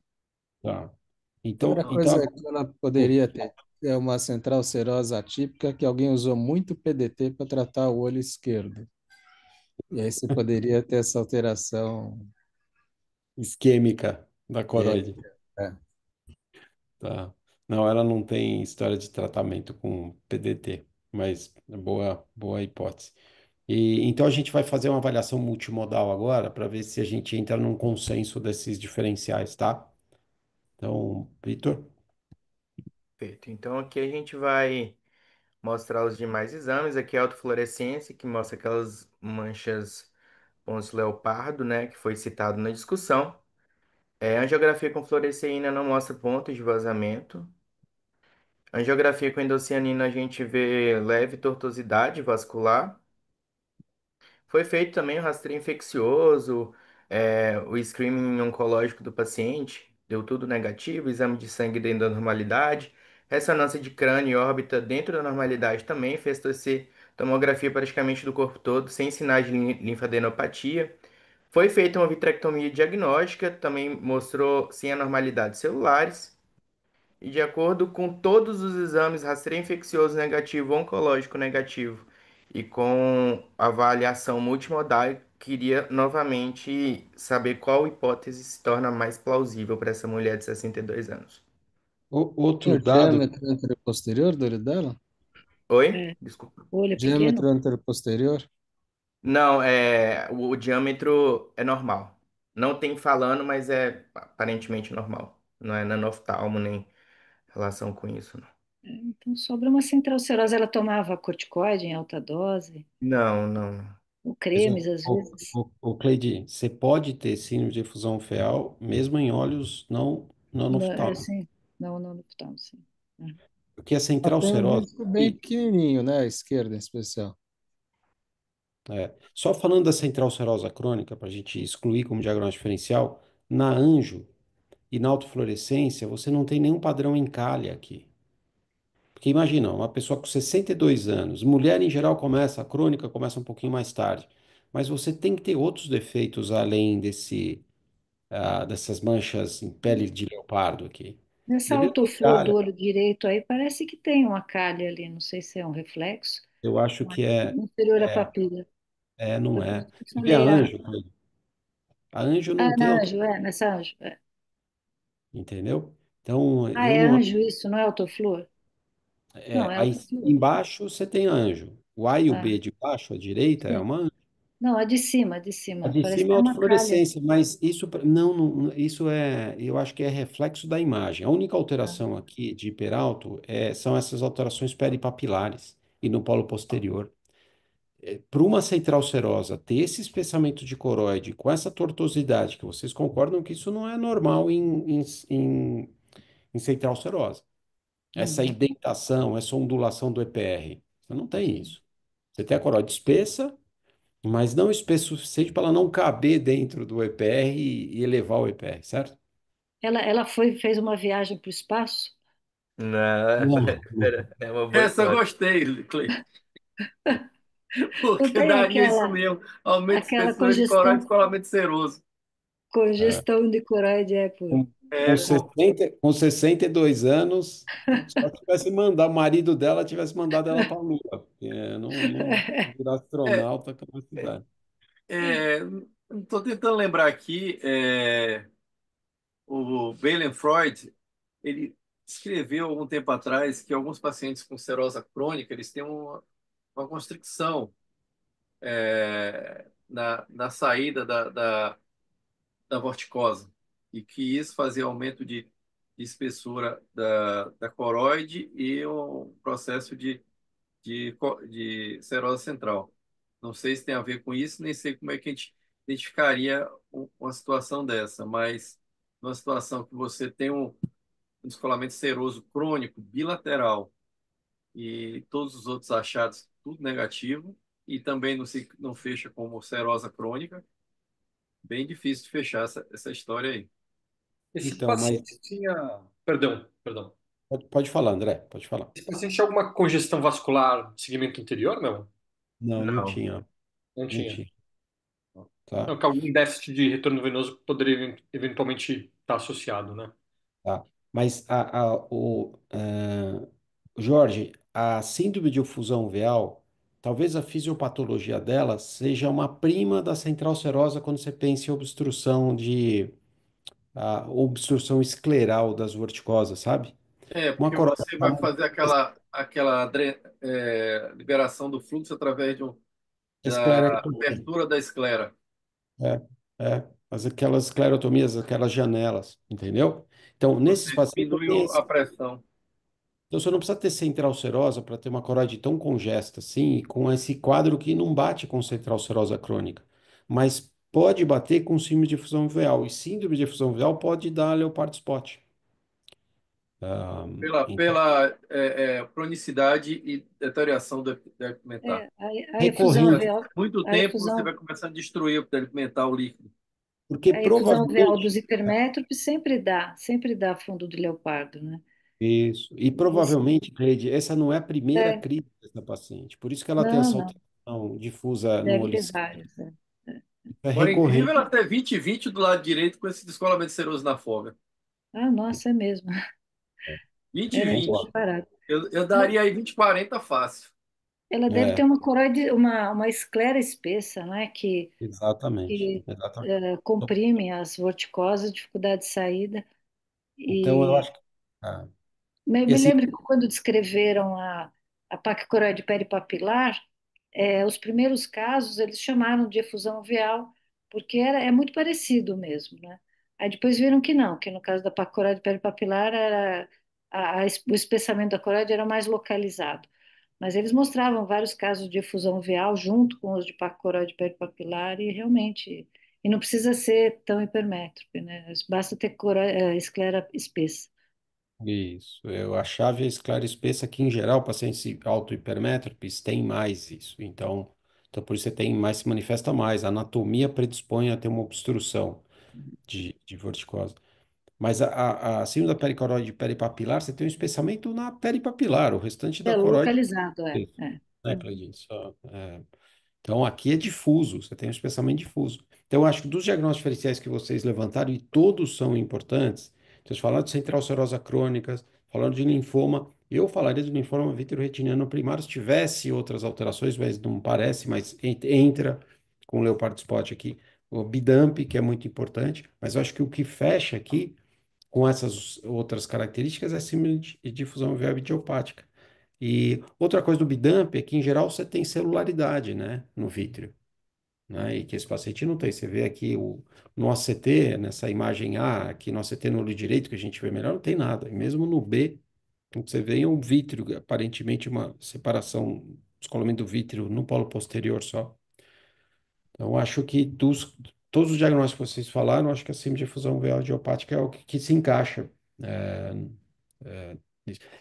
Tá. Outra Não, Então coisa agora, que ela oh, poderia ter é uma central serosa atípica que alguém usou muito PDT para tratar o olho esquerdo. E aí você poderia ter essa alteração isquêmica da coroide. isquêmica. É. Tá. Não, ela não tem história de tratamento com PDT, mas é boa hipótese. Então a gente vai fazer uma avaliação multimodal agora para ver se a gente entra num consenso desses diferenciais, tá? Então, Vitor? Perfeito. Então aqui a gente vai mostrar os demais exames. Aqui é a autofluorescência, que mostra aquelas manchas pontos leopardo, né, que foi citado na discussão. Angiografia com fluoresceína não mostra pontos de vazamento. Angiografia com endocianina a gente vê leve tortuosidade vascular. Foi feito também o rastreio infeccioso, o screening oncológico do paciente, deu tudo negativo, exame de sangue dentro da normalidade, ressonância de crânio e órbita dentro da normalidade também, fez tomografia praticamente do corpo todo, sem sinais de linfadenopatia. Foi feita uma vitrectomia diagnóstica, também mostrou sem anormalidades celulares. E de acordo com todos os exames, rastreio infeccioso negativo, oncológico negativo e com avaliação multimodal, queria novamente saber qual hipótese se torna mais plausível para essa mulher de 62 anos. Tem Outro o dado, diâmetro anteroposterior do olho dela? Oi? É, Desculpa. o olho é Diâmetro pequeno? anteroposterior? Não, o diâmetro é normal. Não tem falando, mas é aparentemente normal. Não é nanoftalmo nem relação com isso, não. Então, sobre uma central serosa, ela tomava corticoide em alta dose, Não, não, não. ou mas cremes, às vezes. Cleide, você pode ter síndrome de efusão feal mesmo em olhos não Não, é oftalmo, assim, não, não, não, sim. É. porque a Ela central tem um serosa, risco bem pequenininho, né? A esquerda em especial. só falando da central serosa crônica, para a gente excluir como diagnóstico diferencial, na anjo e na autofluorescência, você não tem nenhum padrão em calha aqui. Porque imagina, uma pessoa com 62 anos, mulher em geral começa, a crônica começa um pouquinho mais tarde, mas você tem que ter outros defeitos além dessas manchas em pele de leopardo aqui. Nessa Deveria ter autoflor do calha. olho direito aí, parece que tem uma calha ali, não sei se é um reflexo, Eu acho mas que inferior à papila. não Depois é. eu Você vê a falei, anjo, a anjo ah, não tem na auto, anjo, nessa anjo. É. entendeu? Então, Ah, eu é não. anjo isso, não é autoflor? Não, é Aí autoflor. embaixo você tem anjo. O A e o Ah, B de baixo, à direita, é sim. uma. Não, a de A cima, de parece cima é ter uma calha. autofluorescência, mas isso isso eu acho que é reflexo da imagem. A única Ah, alteração aqui de hiperalto são essas alterações peripapilares e no polo posterior. Para uma central serosa ter esse espessamento de coroide com essa tortuosidade, que vocês concordam que isso não é normal em central serosa. Essa uhum. indentação, essa ondulação do EPR. Você não tem isso. Você tem a coroide espessa, mas não espessa o suficiente para ela não caber dentro do EPR e elevar o EPR, certo? Ela foi, fez uma viagem para o espaço? Não, Não. é uma boa essa eu hipótese. gostei, Clay, Não porque tem daria isso mesmo. Aumento de aquela espessura de coróide e descolamento seroso. congestão de coroide, é por. com É, 62 anos, só tivesse mandado, o marido dela tivesse mandado ela para a Lua, porque não virar é, astronauta com essa idade. é, estou tentando lembrar aqui, o Belen Freud, ele escreveu algum tempo atrás que alguns pacientes com cirrose crônica, eles têm uma constricção na saída da vorticose, e que isso fazia aumento de espessura da coroide e um processo de serose central. Não sei se tem a ver com isso, nem sei como é que a gente identificaria uma situação dessa, mas numa situação que você tem um descolamento seroso crônico bilateral e todos os outros achados tudo negativo, e também não fecha como serosa crônica, bem difícil de fechar essa história aí. esse Então, mas paciente tinha. Perdão, perdão. pode falar, André, pode falar. Esse paciente tinha alguma congestão vascular no segmento anterior, não? Não, não Não. tinha, Não não tinha. tinha, tá? Não, que algum déficit de retorno venoso poderia eventualmente estar associado, né? Tá. Mas Jorge, a síndrome de efusão veal, talvez a fisiopatologia dela seja uma prima da central serosa quando você pensa em obstrução a obstrução escleral das vorticosas, sabe? Uma Porque coroide você vai fazer liberação do fluxo através da esclerectomia, abertura da esclera. é, aquelas esclerotomias, aquelas janelas, entendeu? Então, nesses Você pacientes, diminui tem a pressão. então, você não precisa ter central serosa para ter uma coroide tão congesta assim, e com esse quadro que não bate com central serosa crônica, mas pode bater com síndrome de efusão veal. E síndrome de efusão veal pode dar Leopard spot. Ah, então, Cronicidade e deterioração do alimentar. A efusão recorrente, alveolar, Muito a tempo você efusão, vai começar a destruir o epitélio alimentar, o líquido. porque a efusão alveolar dos provavelmente, hipermétropes sempre dá fundo de leopardo, né? isso, e Isso, provavelmente, Cleide, essa não é a primeira é, crise dessa paciente, por isso que ela tem não, essa não, alteração difusa no deve olho ter esquerdo. vários. É. É Agora, é incrível ela recorrente. ter 20/20 do lado direito com esse descolamento seroso na folga. Ah, nossa, é mesmo. 20 e Eu não tinha 20. Concordo. reparado. Eu Ela, daria aí 20/40 fácil. ela deve ter É, uma coroide, uma esclera espessa, não é? exatamente, Que exatamente. comprime as vorticosas, dificuldade de saída. Então, eu E acho que. Ah, eu e me assim, lembro que quando descreveram a paquicoroide peripapilar, os primeiros casos eles chamaram de efusão alvear, porque é muito parecido mesmo, né? Aí depois viram que não, que no caso da paquicoroide peripapilar era o espessamento da coroide era mais localizado. Mas eles mostravam vários casos de efusão alvear junto com os de paquicoroide peripapilar e realmente, e não precisa ser tão hipermétrope, né? Basta ter esclera espessa. isso. A chave é esclera espessa, que em geral, pacientes autohipermétropes têm mais isso. Então, por isso você tem mais, se manifesta mais. A anatomia predispõe a ter uma obstrução de vorticose. Mas a síndrome da pericoroide peripapilar, você tem um espessamento na peripapilar, o restante da É coroide. localizado, É é. isso, É. né, Cleide? Então, aqui é difuso, você tem um espaçamento difuso. Então, eu acho que dos diagnósticos diferenciais que vocês levantaram, e todos são importantes, vocês falaram de central serosa crônicas, falaram de linfoma, eu falaria de linfoma vitreoretiniano primário se tivesse outras alterações, mas não parece, mas entra com o Leopard Spot aqui. O Bidamp, que é muito importante, mas eu acho que o que fecha aqui, com essas outras características, é síndrome de difusão viável idiopática. E outra coisa do Bidamp é que, em geral, você tem celularidade, né, no vítreo, né, e que esse paciente não tem. Você vê aqui no ACT, nessa imagem A, aqui no ACT no olho direito, que a gente vê melhor, não tem nada. E mesmo no B, o que você vê é um vítreo, aparentemente uma separação, descolamento do vítreo no polo posterior só. Então, acho que todos os diagnósticos que vocês falaram, acho que a síndrome de efusão veal idiopática é o que se encaixa. É,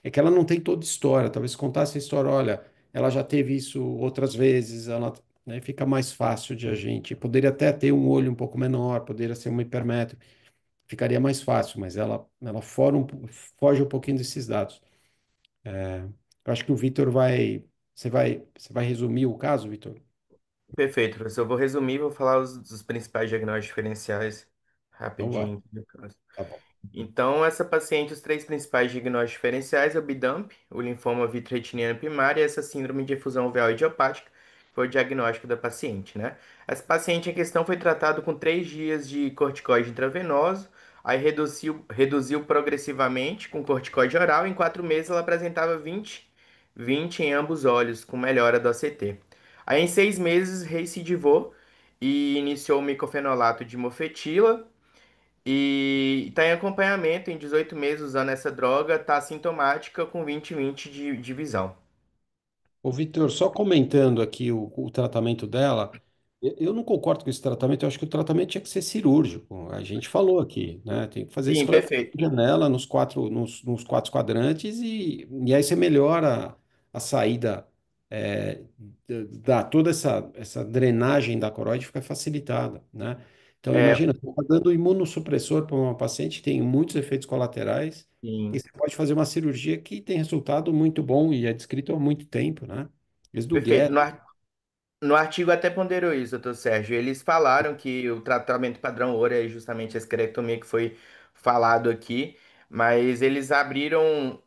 é que ela não tem toda a história. Talvez se contasse a história, olha, ela já teve isso outras vezes, ela, né, fica mais fácil de a gente. Poderia até ter um olho um pouco menor, poderia ser uma hipermétrope, ficaria mais fácil, mas ela foge um pouquinho desses dados. Eu acho que o Vitor vai. Você vai resumir o caso, Vitor? Perfeito, professor. Eu vou resumir, vou falar os principais diagnósticos diferenciais Então vai. rapidinho aqui do caso. Tá bom. Então, essa paciente, os três principais diagnósticos diferenciais é o BIDAMP, o linfoma vitreotiniano primário e essa síndrome de efusão uveal idiopática, que foi o diagnóstico da paciente, né? Essa paciente em questão foi tratado com 3 dias de corticoide intravenoso, aí reduziu progressivamente com corticoide oral, em 4 meses ela apresentava 20 em ambos olhos, com melhora do ACT. Aí em 6 meses recidivou e iniciou o micofenolato de mofetila, e está em acompanhamento em 18 meses usando essa droga, está assintomática com 20/20 de visão. Ô, Vitor, só comentando aqui o tratamento dela, eu não concordo com esse tratamento, eu acho que o tratamento tinha que ser cirúrgico. A gente falou aqui, né? Tem que fazer Sim, perfeito. esclerotomia nela nos quatro quadrantes e aí você melhora a saída, toda essa drenagem da coroide fica facilitada, né? Então, É, imagina, você está dando imunossupressor para uma paciente que tem muitos efeitos colaterais. E sim, você pode fazer uma cirurgia que tem resultado muito bom e é descrito há muito tempo, né? Desde o perfeito. Guerra. No artigo até ponderou isso, doutor Sérgio. Eles falaram que o tratamento padrão ouro é justamente a esclerectomia que foi falado aqui, mas eles abriram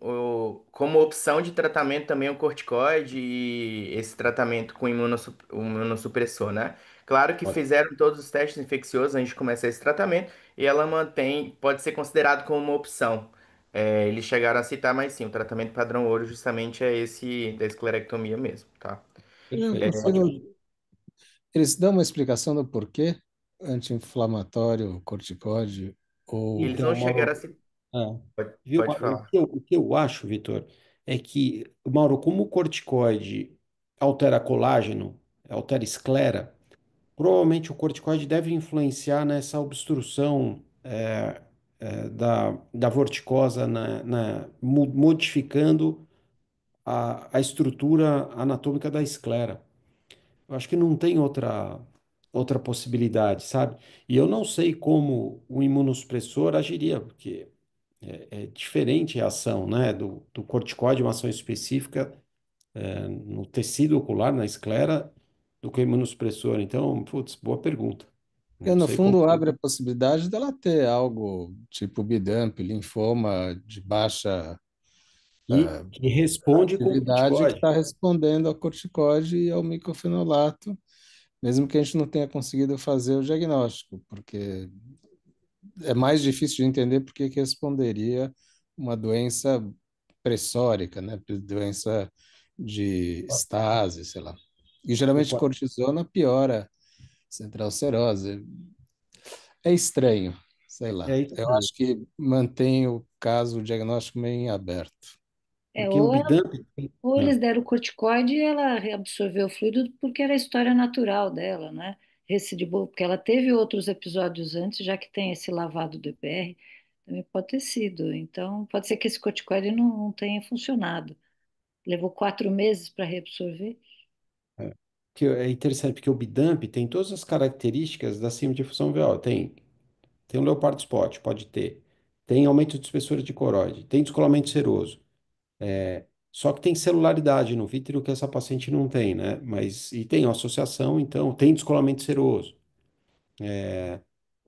como opção de tratamento também o corticoide e esse tratamento com o imunossupressor, né? Claro que fizeram todos os testes infecciosos antes de começar esse tratamento e ela pode ser considerado como uma opção. É, eles chegaram a citar, mas sim, o tratamento padrão ouro justamente é esse da esclerectomia mesmo, tá? É Perfeito, porque ótimo. eles dão uma explicação do porquê anti-inflamatório, corticóide Eles ou não Então, chegaram a Mauro, citar. é, viu, Pode Mauro, falar. o que eu acho, Vitor, é que, Mauro, como o corticoide altera colágeno, altera esclera, provavelmente o corticoide deve influenciar nessa obstrução da vorticosa, modificando a estrutura anatômica da esclera. Eu acho que não tem outra possibilidade, sabe? E eu não sei como o imunossupressor agiria, porque é diferente a ação, né, do corticoide, uma ação específica no tecido ocular, na esclera, do que o imunossupressor. Então, putz, boa pergunta. porque Não no sei como. fundo abre a possibilidade dela ter algo tipo bidamp, linfoma de baixa Que responde com o atividade que corticoide. está respondendo ao corticóide e ao micofenolato, mesmo que a gente não tenha conseguido fazer o diagnóstico, porque é mais difícil de entender por que que responderia uma doença pressórica, né? Doença de estase, sei lá. E O geralmente qua- cortisona piora central serose. É estranho, sei lá. É isso Eu aí. acho que mantém o caso, o diagnóstico meio em aberto. É, Porque o Bidamp. ou Né? eles deram o corticoide e ela reabsorveu o fluido porque era a história natural dela, né? Recidivou, porque ela teve outros episódios antes, já que tem esse lavado do EPR, também pode ter sido. Então, pode ser que esse corticoide não tenha funcionado. Levou 4 meses para reabsorver. É. Que é interessante, porque o Bidamp tem todas as características da síndrome de difusão alveolar. Tem o Leopard Spot, pode ter. Tem aumento de espessura de coroide. Tem descolamento seroso. Só que tem celularidade no vítreo que essa paciente não tem, né? E tem associação, então, tem descolamento seroso.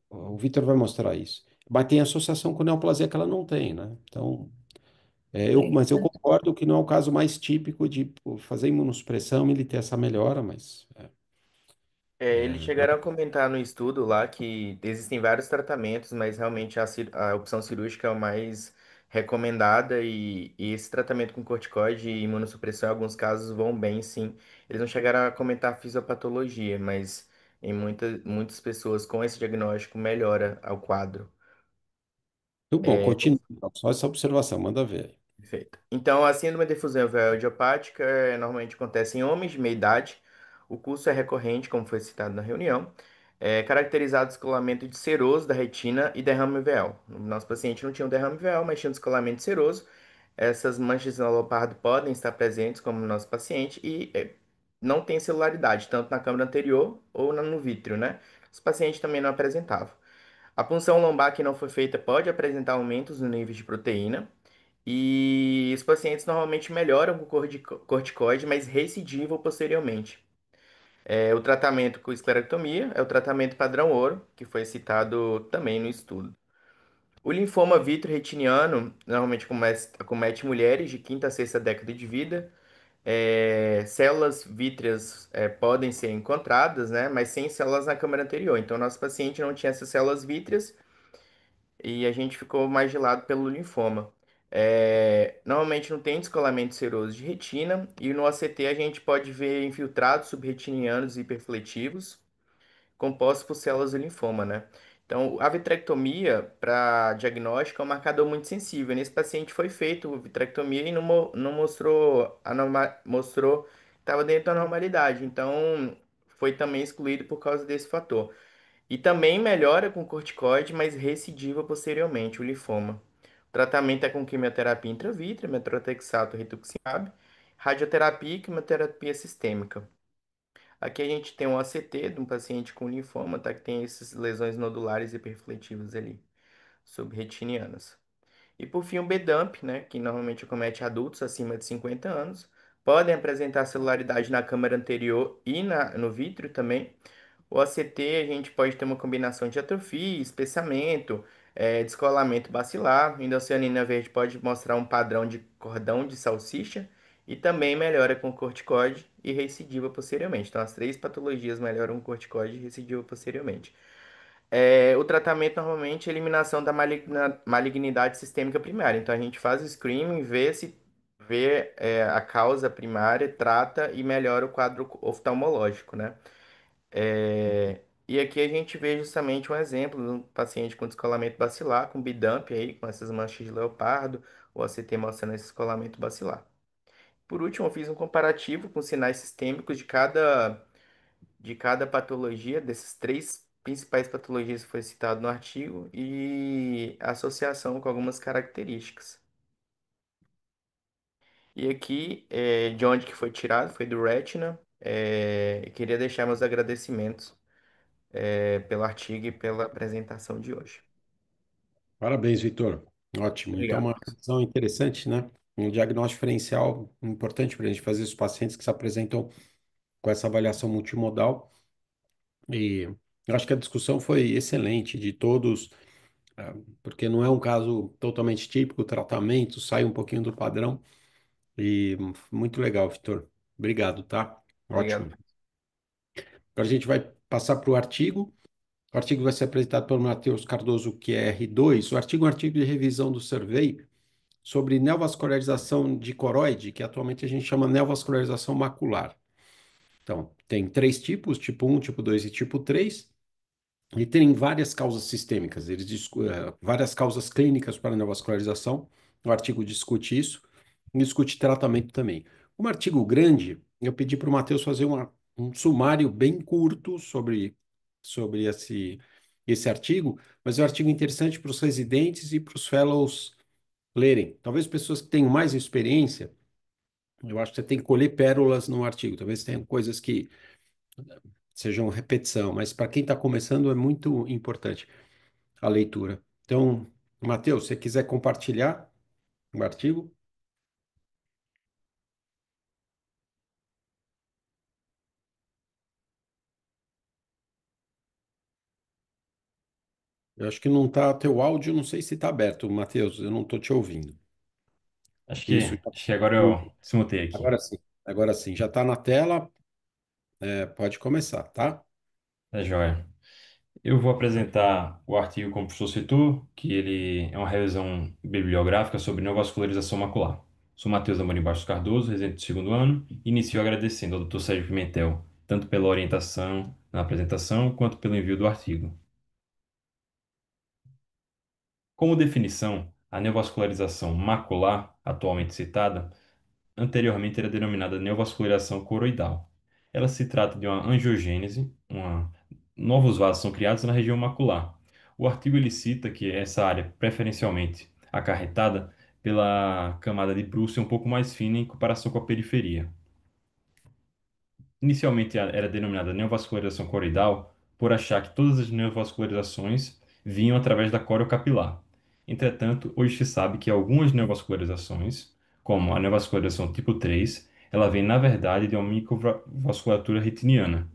O Vitor vai mostrar isso. Mas tem associação com neoplasia que ela não tem, né? Então, mas eu concordo que não é o caso mais típico de pô, fazer imunossupressão e ele ter essa melhora, mas. Eles chegaram a comentar no estudo lá que existem vários tratamentos, mas realmente a opção cirúrgica é o mais recomendada e esse tratamento com corticoide e imunossupressão, em alguns casos, vão bem, sim. Eles não chegaram a comentar fisiopatologia, mas em muitas pessoas com esse diagnóstico melhora o quadro. Tudo bom, continua. Só essa observação, manda ver. Perfeito. Então, a síndrome de difusão uveal idiopática normalmente acontece em homens de meia idade. O curso é recorrente, como foi citado na reunião, caracterizado descolamento de seroso da retina e derrame uveal. O nosso paciente não tinha um derrame uveal, mas tinha um descolamento seroso. Essas manchas no lobardo podem estar presentes, como no nosso paciente, e não tem celularidade, tanto na câmara anterior ou no vítreo, né? Os pacientes também não apresentavam. A punção lombar que não foi feita pode apresentar aumentos no nível de proteína. E os pacientes normalmente melhoram com corticoide, mas recidivam posteriormente. O tratamento com esclerectomia é o tratamento padrão ouro, que foi citado também no estudo. O linfoma vitro-retiniano normalmente acomete mulheres de quinta a sexta década de vida. Células vítreas podem ser encontradas, né, mas sem células na câmara anterior. Então, nosso paciente não tinha essas células vítreas e a gente ficou mais gelado pelo linfoma. Normalmente não tem descolamento seroso de retina e no ACT a gente pode ver infiltrados subretinianos hiperfletivos compostos por células do linfoma, né? Então, a vitrectomia para diagnóstico é um marcador muito sensível. Nesse paciente foi feito a vitrectomia e não mostrou, mostrou que estava dentro da normalidade. Então, foi também excluído por causa desse fator. E também melhora com corticoide, mas recidiva posteriormente o linfoma. O tratamento é com quimioterapia intravítrea, metrotexato, rituximab, radioterapia e quimioterapia sistêmica. Aqui a gente tem um ACT de um paciente com linfoma, tá? Que tem essas lesões nodulares hiperfletivas ali, subretinianas. E por fim o BDUMP, né? Que normalmente acomete adultos acima de 50 anos. Podem apresentar celularidade na câmara anterior e no vítreo também. O ACT a gente pode ter uma combinação de atrofia, espessamento, descolamento bacilar. Endocianina verde pode mostrar um padrão de cordão de salsicha e também melhora com corticoide e recidiva posteriormente. Então, as três patologias melhoram com corticoide e recidiva posteriormente. O tratamento normalmente é eliminação da malignidade sistêmica primária. Então, a gente faz o screening, vê a causa primária, trata e melhora o quadro oftalmológico, né? E aqui a gente vê justamente um exemplo de um paciente com descolamento bacilar, com bidump aí, com essas manchas de leopardo, o ACT mostrando esse descolamento bacilar. Por último, eu fiz um comparativo com sinais sistêmicos de cada patologia, desses três principais patologias que foi citado no artigo, e a associação com algumas características. E aqui, de onde que foi tirado, foi do Retina. Queria deixar meus agradecimentos pelo artigo e pela apresentação de hoje. Parabéns, Vitor. Ótimo. Então, Obrigado, uma professor. visão interessante, né? Um diagnóstico diferencial importante para a gente fazer os pacientes que se apresentam com essa avaliação multimodal. E eu acho que a discussão foi excelente de todos, porque não é um caso totalmente típico, o tratamento sai um pouquinho do padrão. E muito legal, Vitor. Obrigado, tá? Obrigado. Ótimo. Agora a gente vai passar para o artigo. O artigo vai ser apresentado pelo Matheus Cardoso, que é R2. O artigo é um artigo de revisão do Survey sobre neovascularização de coroide, que atualmente a gente chama neovascularização macular. Então, tem três tipos, tipo 1, tipo 2 e tipo 3. E tem várias causas sistêmicas, várias causas clínicas para neovascularização. O artigo discute isso e discute tratamento também. Um artigo grande, eu pedi para o Matheus fazer um sumário bem curto sobre esse artigo, mas é um artigo interessante para os residentes e para os fellows lerem. Talvez pessoas que tenham mais experiência, eu acho que você tem que colher pérolas no artigo. Talvez tenham coisas que sejam repetição, mas para quem está começando é muito importante a leitura. Então, Matheus, se você quiser compartilhar o artigo, eu acho que não está teu áudio, não sei se está aberto, Matheus, eu não estou te ouvindo. Acho que, Isso, acho que agora eu desmutei aqui. agora sim, já está na tela, pode começar, tá? Tá joia. Eu vou apresentar o artigo como o professor citou, que ele é uma revisão bibliográfica sobre neovascularização macular. Sou Matheus Amorim Bastos Cardoso, residente do segundo ano, e inicio agradecendo ao Dr. Sérgio Pimentel, tanto pela orientação na apresentação, quanto pelo envio do artigo. Como definição, a neovascularização macular, atualmente citada, anteriormente era denominada neovascularização coroidal. Ela se trata de uma angiogênese, novos vasos são criados na região macular. O artigo ele cita que essa área, preferencialmente acarretada pela camada de Bruce, é um pouco mais fina em comparação com a periferia. Inicialmente era denominada neovascularização coroidal por achar que todas as neovascularizações vinham através da córeo-capilar. Entretanto, hoje se sabe que algumas neovascularizações, como a neovascularização tipo 3, ela vem na verdade de uma microvasculatura retiniana.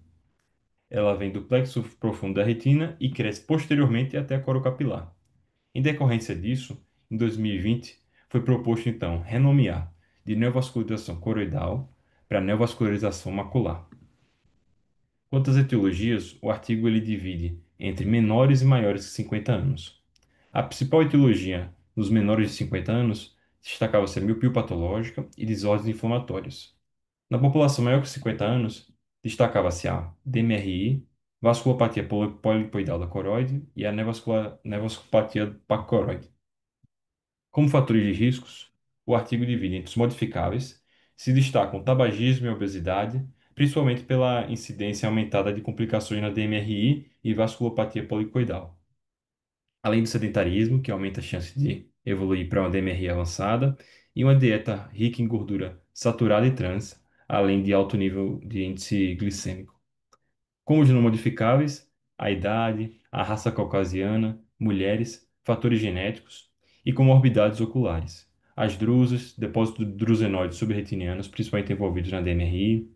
Ela vem do plexo profundo da retina e cresce posteriormente até a corocapilar. Em decorrência disso, em 2020, foi proposto então renomear de neovascularização coroidal para neovascularização macular. Quanto às etiologias, o artigo ele divide entre menores e maiores de 50 anos. A principal etiologia nos menores de 50 anos destacava-se a miopia patológica e desordens inflamatórias. Na população maior que 50 anos, destacava-se a DMRI, vasculopatia polipoidal da coroide e a nevasculopatia pacoroide. Como fatores de riscos, o artigo divide entre os modificáveis, se destacam tabagismo e obesidade, principalmente pela incidência aumentada de complicações na DMRI e vasculopatia polipoidal. Além do sedentarismo, que aumenta a chance de evoluir para uma DMRI avançada, e uma dieta rica em gordura saturada e trans, além de alto nível de índice glicêmico. Como os não modificáveis, a idade, a raça caucasiana, mulheres, fatores genéticos e comorbidades oculares. As drusas, depósitos de drusenoides subretinianos, principalmente envolvidos na DMRI,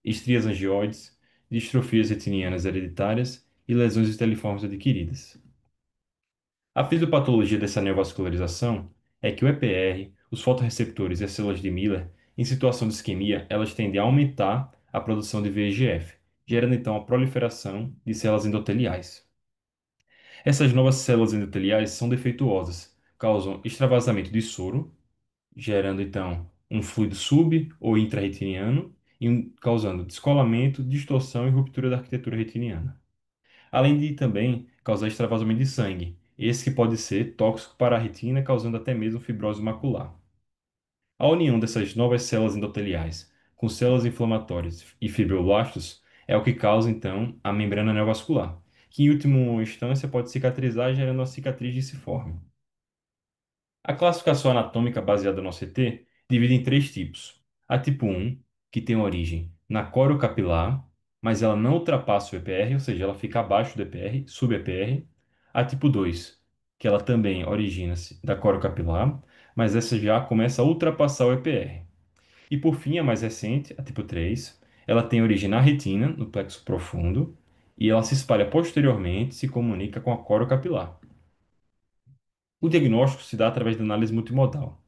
estrias angioides, distrofias retinianas hereditárias e lesões esteliformes adquiridas. A fisiopatologia dessa neovascularização é que o EPR, os fotorreceptores e as células de Miller, em situação de isquemia, elas tendem a aumentar a produção de VEGF, gerando então a proliferação de células endoteliais. Essas novas células endoteliais são defeituosas, causam extravasamento de soro, gerando então um fluido sub- ou intrarretiniano, causando descolamento, distorção e ruptura da arquitetura retiniana, além de também causar extravasamento de sangue, esse que pode ser tóxico para a retina, causando até mesmo fibrose macular. A união dessas novas células endoteliais com células inflamatórias e fibroblastos é o que causa, então, a membrana neovascular, que em última instância pode cicatrizar, gerando uma cicatriz disciforme. A classificação anatômica baseada no OCT divide em três tipos. A tipo 1, que tem origem na corocapilar, mas ela não ultrapassa o EPR, ou seja, ela fica abaixo do EPR, sub-EPR. A tipo 2, que ela também origina-se da corocapilar, mas essa já começa a ultrapassar o EPR. E por fim, a mais recente, a tipo 3, ela tem origem na retina, no plexo profundo, e ela se espalha posteriormente, se comunica com a corocapilar. O diagnóstico se dá através da análise multimodal.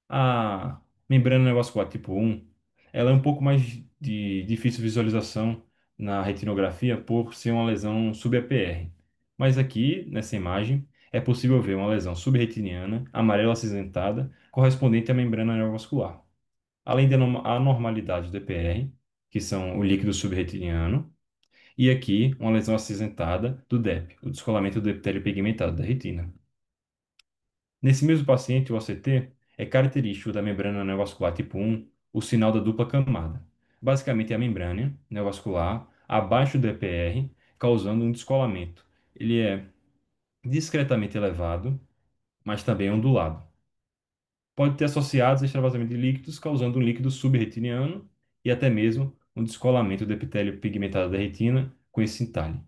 A membrana neovascular tipo 1, ela é um pouco mais de difícil visualização na retinografia por ser uma lesão sub-EPR. Mas aqui, nessa imagem, é possível ver uma lesão subretiniana, amarela acinzentada, correspondente à membrana neovascular. Além da anormalidade do EPR, que são o líquido subretiniano, e aqui uma lesão acinzentada do DEP, o descolamento do epitélio pigmentado da retina. Nesse mesmo paciente, o OCT é característico da membrana neovascular tipo 1, o sinal da dupla camada. Basicamente, é a membrana neovascular abaixo do EPR, causando um descolamento. Ele é discretamente elevado, mas também ondulado. Pode ter associados a extravasamento de líquidos, causando um líquido subretiniano e até mesmo um descolamento do epitélio pigmentado da retina com esse entalhe.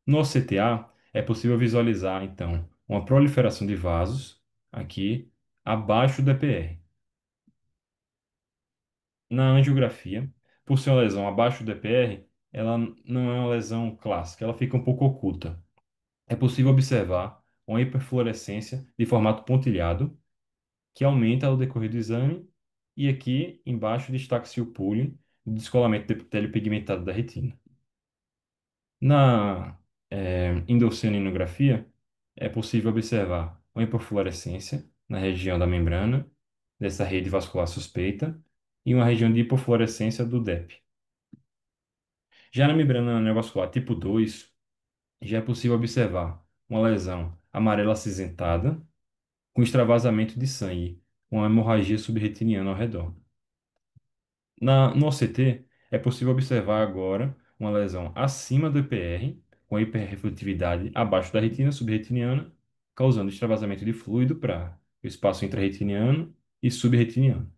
No CTA, é possível visualizar, então, uma proliferação de vasos, aqui, abaixo do EPR. Na angiografia, por ser uma lesão abaixo do EPR, ela não é uma lesão clássica, ela fica um pouco oculta. É possível observar uma hiperfluorescência de formato pontilhado, que aumenta ao decorrer do exame, e aqui embaixo destaca-se o púlio do descolamento do epitélio pigmentado da retina. Na endocianografia, é possível observar uma hipofluorescência na região da membrana dessa rede vascular suspeita e uma região de hipofluorescência do DEP. Já na membrana neovascular tipo 2, já é possível observar uma lesão amarela acinzentada com extravasamento de sangue, uma hemorragia subretiniana ao redor. No OCT, é possível observar agora uma lesão acima do EPR, com hiperrefletividade abaixo da retina subretiniana, causando extravasamento de fluido para o espaço intrarretiniano e subretiniano.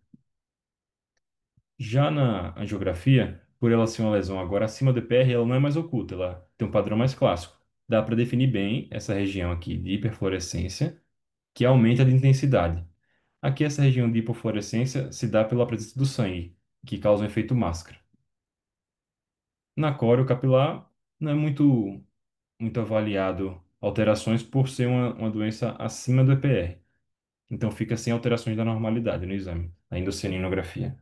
Já na angiografia, por ela ser uma lesão agora acima do EPR, ela não é mais oculta, ela tem um padrão mais clássico. Dá para definir bem essa região aqui de hiperfluorescência, que aumenta de intensidade. Aqui, essa região de hipofluorescência se dá pela presença do sangue, que causa um efeito máscara. Na córeo capilar, não é muito avaliado alterações por ser uma doença acima do EPR. Então fica sem alterações da normalidade no exame, na endocrinografia.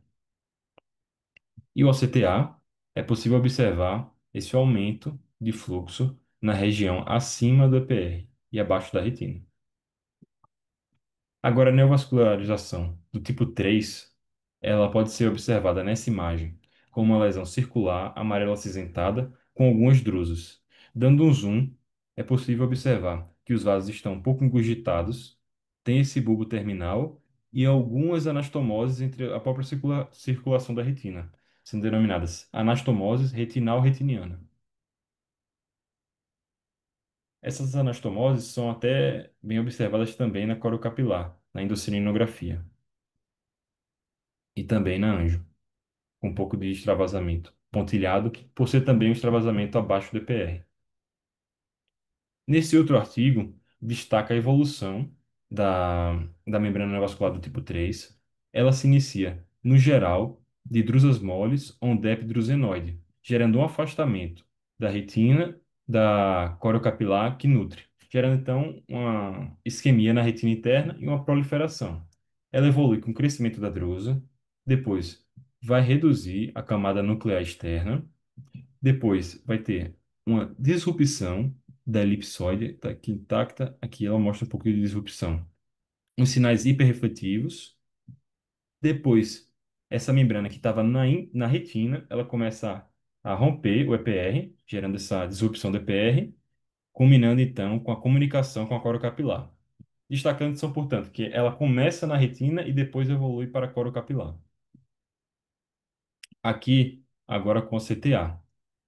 E o OCTA é possível observar esse aumento de fluxo na região acima do EPR e abaixo da retina. Agora, a neovascularização do tipo 3, ela pode ser observada nessa imagem como uma lesão circular amarela acinzentada com alguns drusos. Dando um zoom, é possível observar que os vasos estão um pouco engurgitados, tem esse bulbo terminal e algumas anastomoses entre a própria circulação da retina, sendo denominadas anastomoses retinal-retiniana. Essas anastomoses são até bem observadas também na corocapilar, na endocininografia e também na anjo, com um pouco de extravasamento pontilhado, por ser também um extravasamento abaixo do EPR. Nesse outro artigo, destaca a evolução da membrana neovascular do tipo 3. Ela se inicia, no geral, de drusas moles onde epidrusenoide, gerando um afastamento da retina da corocapilar que nutre, gerando então uma isquemia na retina interna e uma proliferação. Ela evolui com o crescimento da drusa, depois vai reduzir a camada nuclear externa, depois vai ter uma disrupção da elipsoide, tá aqui intacta, aqui ela mostra um pouco de disrupção. Os sinais hiperrefletivos, depois essa membrana que estava na retina, ela começa a romper o EPR, gerando essa disrupção do EPR, culminando então com a comunicação com a corocapilar. Destacando são, portanto, que ela começa na retina e depois evolui para a corocapilar. Aqui, agora com o CTA.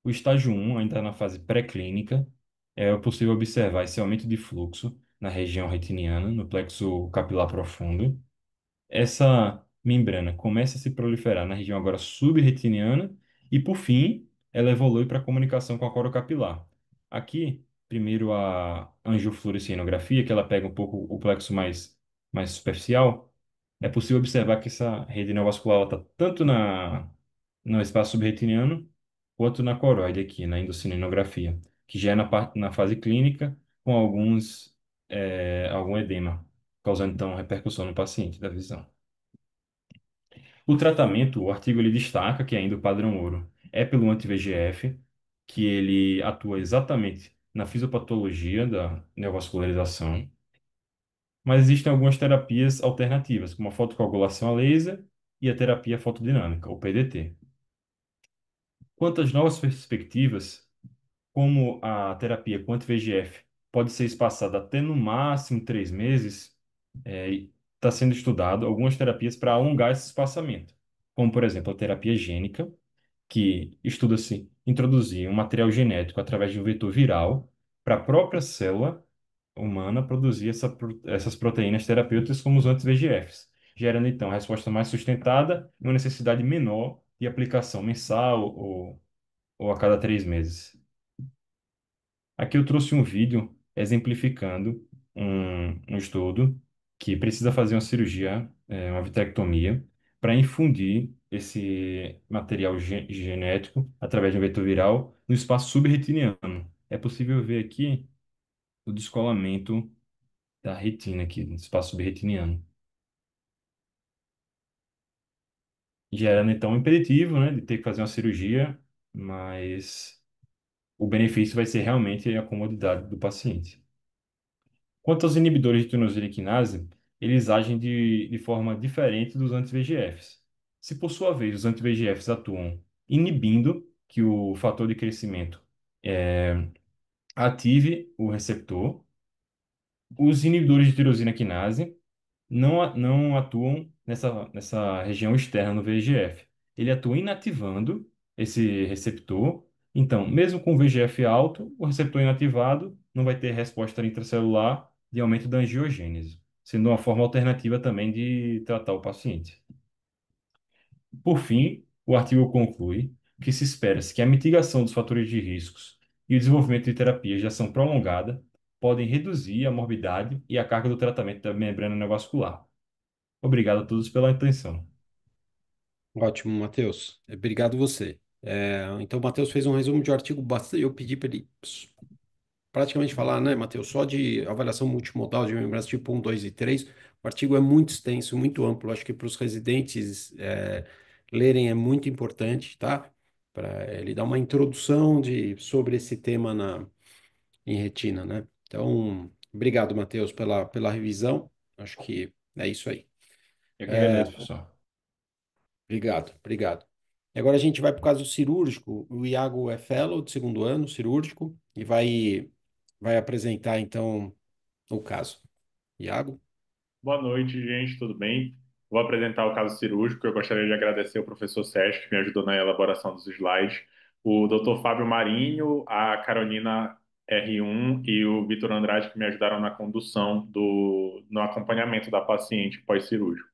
O estágio 1, ainda na fase pré-clínica, é possível observar esse aumento de fluxo na região retiniana, no plexo capilar profundo. Essa membrana começa a se proliferar na região agora subretiniana e, por fim, ela evolui para a comunicação com a corocapilar. Aqui, primeiro a angiofluorescinografia, que ela pega um pouco o plexo mais superficial, é possível observar que essa rede neovascular está tanto no espaço subretiniano quanto na coroide aqui, na endocininografia, que já é na fase clínica com algum edema, causando então repercussão no paciente da visão. O tratamento, o artigo ele destaca que ainda o padrão ouro é pelo anti-VEGF, que ele atua exatamente na fisiopatologia da neovascularização, mas existem algumas terapias alternativas, como a fotocoagulação a laser e a terapia fotodinâmica, ou PDT. Quanto às novas perspectivas, como a terapia com anti-VEGF pode ser espaçada até no máximo 3 meses, está sendo estudado algumas terapias para alongar esse espaçamento, como, por exemplo, a terapia gênica, que estuda-se introduzir um material genético através de um vetor viral para a própria célula humana produzir essas proteínas terapêuticas como os anti-VEGFs, gerando então a resposta mais sustentada e uma necessidade menor de aplicação mensal ou a cada 3 meses. Aqui eu trouxe um vídeo exemplificando um estudo que precisa fazer uma cirurgia, uma vitrectomia, para infundir esse material genético através de um vetor viral no espaço subretiniano. É possível ver aqui o descolamento da retina aqui, no espaço subretiniano, gerando então um impeditivo, né, de ter que fazer uma cirurgia, mas o benefício vai ser realmente a comodidade do paciente. Quanto aos inibidores de tyrosina quinase, eles agem de forma diferente dos anti-VEGFs. Se por sua vez os anti-VEGFs atuam inibindo que o fator de crescimento ative o receptor, os inibidores de tirosina quinase não atuam nessa região externa no VEGF. Ele atua inativando esse receptor. Então, mesmo com VEGF alto, o receptor inativado não vai ter resposta intracelular de aumento da angiogênese, sendo uma forma alternativa também de tratar o paciente. Por fim, o artigo conclui que se espera-se que a mitigação dos fatores de riscos e o desenvolvimento de terapias de ação prolongada podem reduzir a morbidade e a carga do tratamento da membrana neovascular. Obrigado a todos pela atenção. Ótimo, Matheus. Obrigado você. Então, o Matheus fez um resumo de um artigo bastante. Eu pedi para ele praticamente falar, né, Matheus, só de avaliação multimodal de membrança tipo 1, 2 e 3. O artigo é muito extenso, muito amplo. Acho que para os residentes lerem é muito importante, tá? Para ele dar uma introdução sobre esse tema em retina, né? Então, obrigado, Matheus, pela revisão. Acho que é isso aí. Eu que agradeço, professor. Obrigado, obrigado. E agora a gente vai para o caso cirúrgico. O Iago é fellow de segundo ano, cirúrgico, e vai apresentar, então, o caso. Iago? Boa noite, gente, tudo bem? Vou apresentar o caso cirúrgico. Eu gostaria de agradecer ao professor Sérgio, que me ajudou na elaboração dos slides, o Dr. Fábio Marinho, a Carolina R1 e o Vitor Andrade, que me ajudaram na condução no acompanhamento da paciente pós-cirúrgico.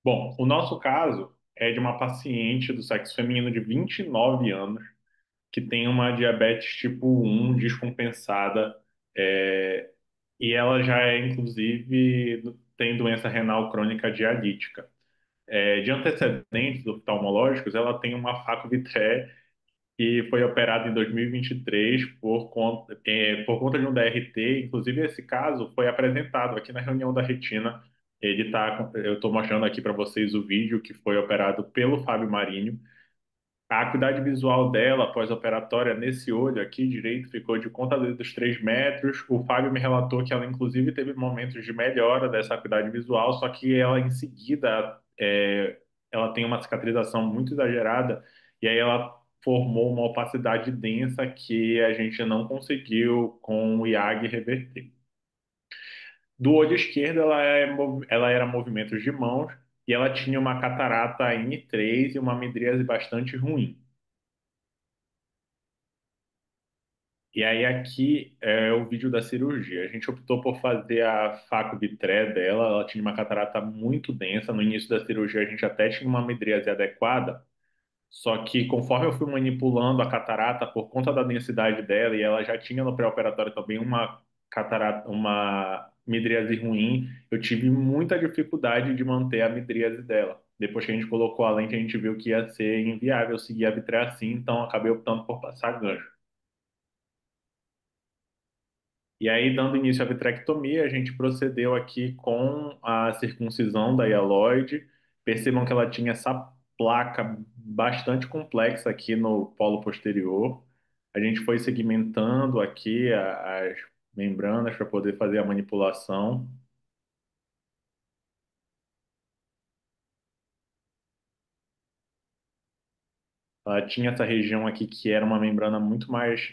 Bom, o nosso caso é de uma paciente do sexo feminino de 29 anos, que tem uma diabetes tipo 1 descompensada, é, e ela já é, inclusive, tem doença renal crônica dialítica. De antecedentes oftalmológicos, ela tem uma FACO-Vitré que foi operada em 2023 por conta de um DRT. Inclusive, esse caso foi apresentado aqui na reunião da retina. Eu estou mostrando aqui para vocês o vídeo que foi operado pelo Fábio Marinho. A acuidade visual dela, pós-operatória, nesse olho aqui direito, ficou de conta dos 3 metros. O Fábio me relatou que ela, inclusive, teve momentos de melhora dessa acuidade visual, só que ela, em seguida, ela tem uma cicatrização muito exagerada, e aí ela formou uma opacidade densa que a gente não conseguiu, com o IAG, reverter. Do olho esquerdo, ela era movimentos de mãos, e ela tinha uma catarata N3 e uma midríase bastante ruim. E aí aqui é o vídeo da cirurgia. A gente optou por fazer a faco-vitré dela. Ela tinha uma catarata muito densa. No início da cirurgia a gente até tinha uma midríase adequada. Só que conforme eu fui manipulando a catarata por conta da densidade dela e ela já tinha no pré-operatório também uma catarata, uma midríase ruim, eu tive muita dificuldade de manter a midríase dela. Depois que a gente colocou a lente, a gente viu que ia ser inviável seguir a vitré assim, então acabei optando por passar gancho. E aí, dando início à vitrectomia, a gente procedeu aqui com a circuncisão da hialoide. Percebam que ela tinha essa placa bastante complexa aqui no polo posterior. A gente foi segmentando aqui as membranas para poder fazer a manipulação. Ela tinha essa região aqui que era uma membrana muito mais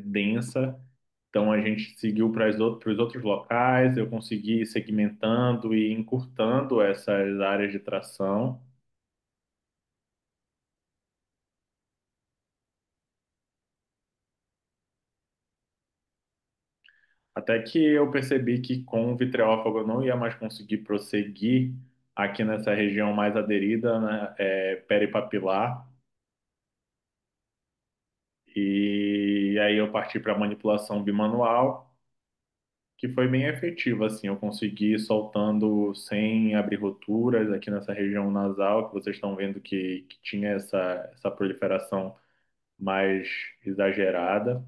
densa, então a gente seguiu para os outros locais, eu consegui ir segmentando e encurtando essas áreas de tração, até que eu percebi que com o vitreófago eu não ia mais conseguir prosseguir aqui nessa região mais aderida, né, peripapilar, e aí eu parti para a manipulação bimanual, que foi bem efetiva, assim, eu consegui ir soltando sem abrir roturas aqui nessa região nasal, que vocês estão vendo que tinha essa proliferação mais exagerada.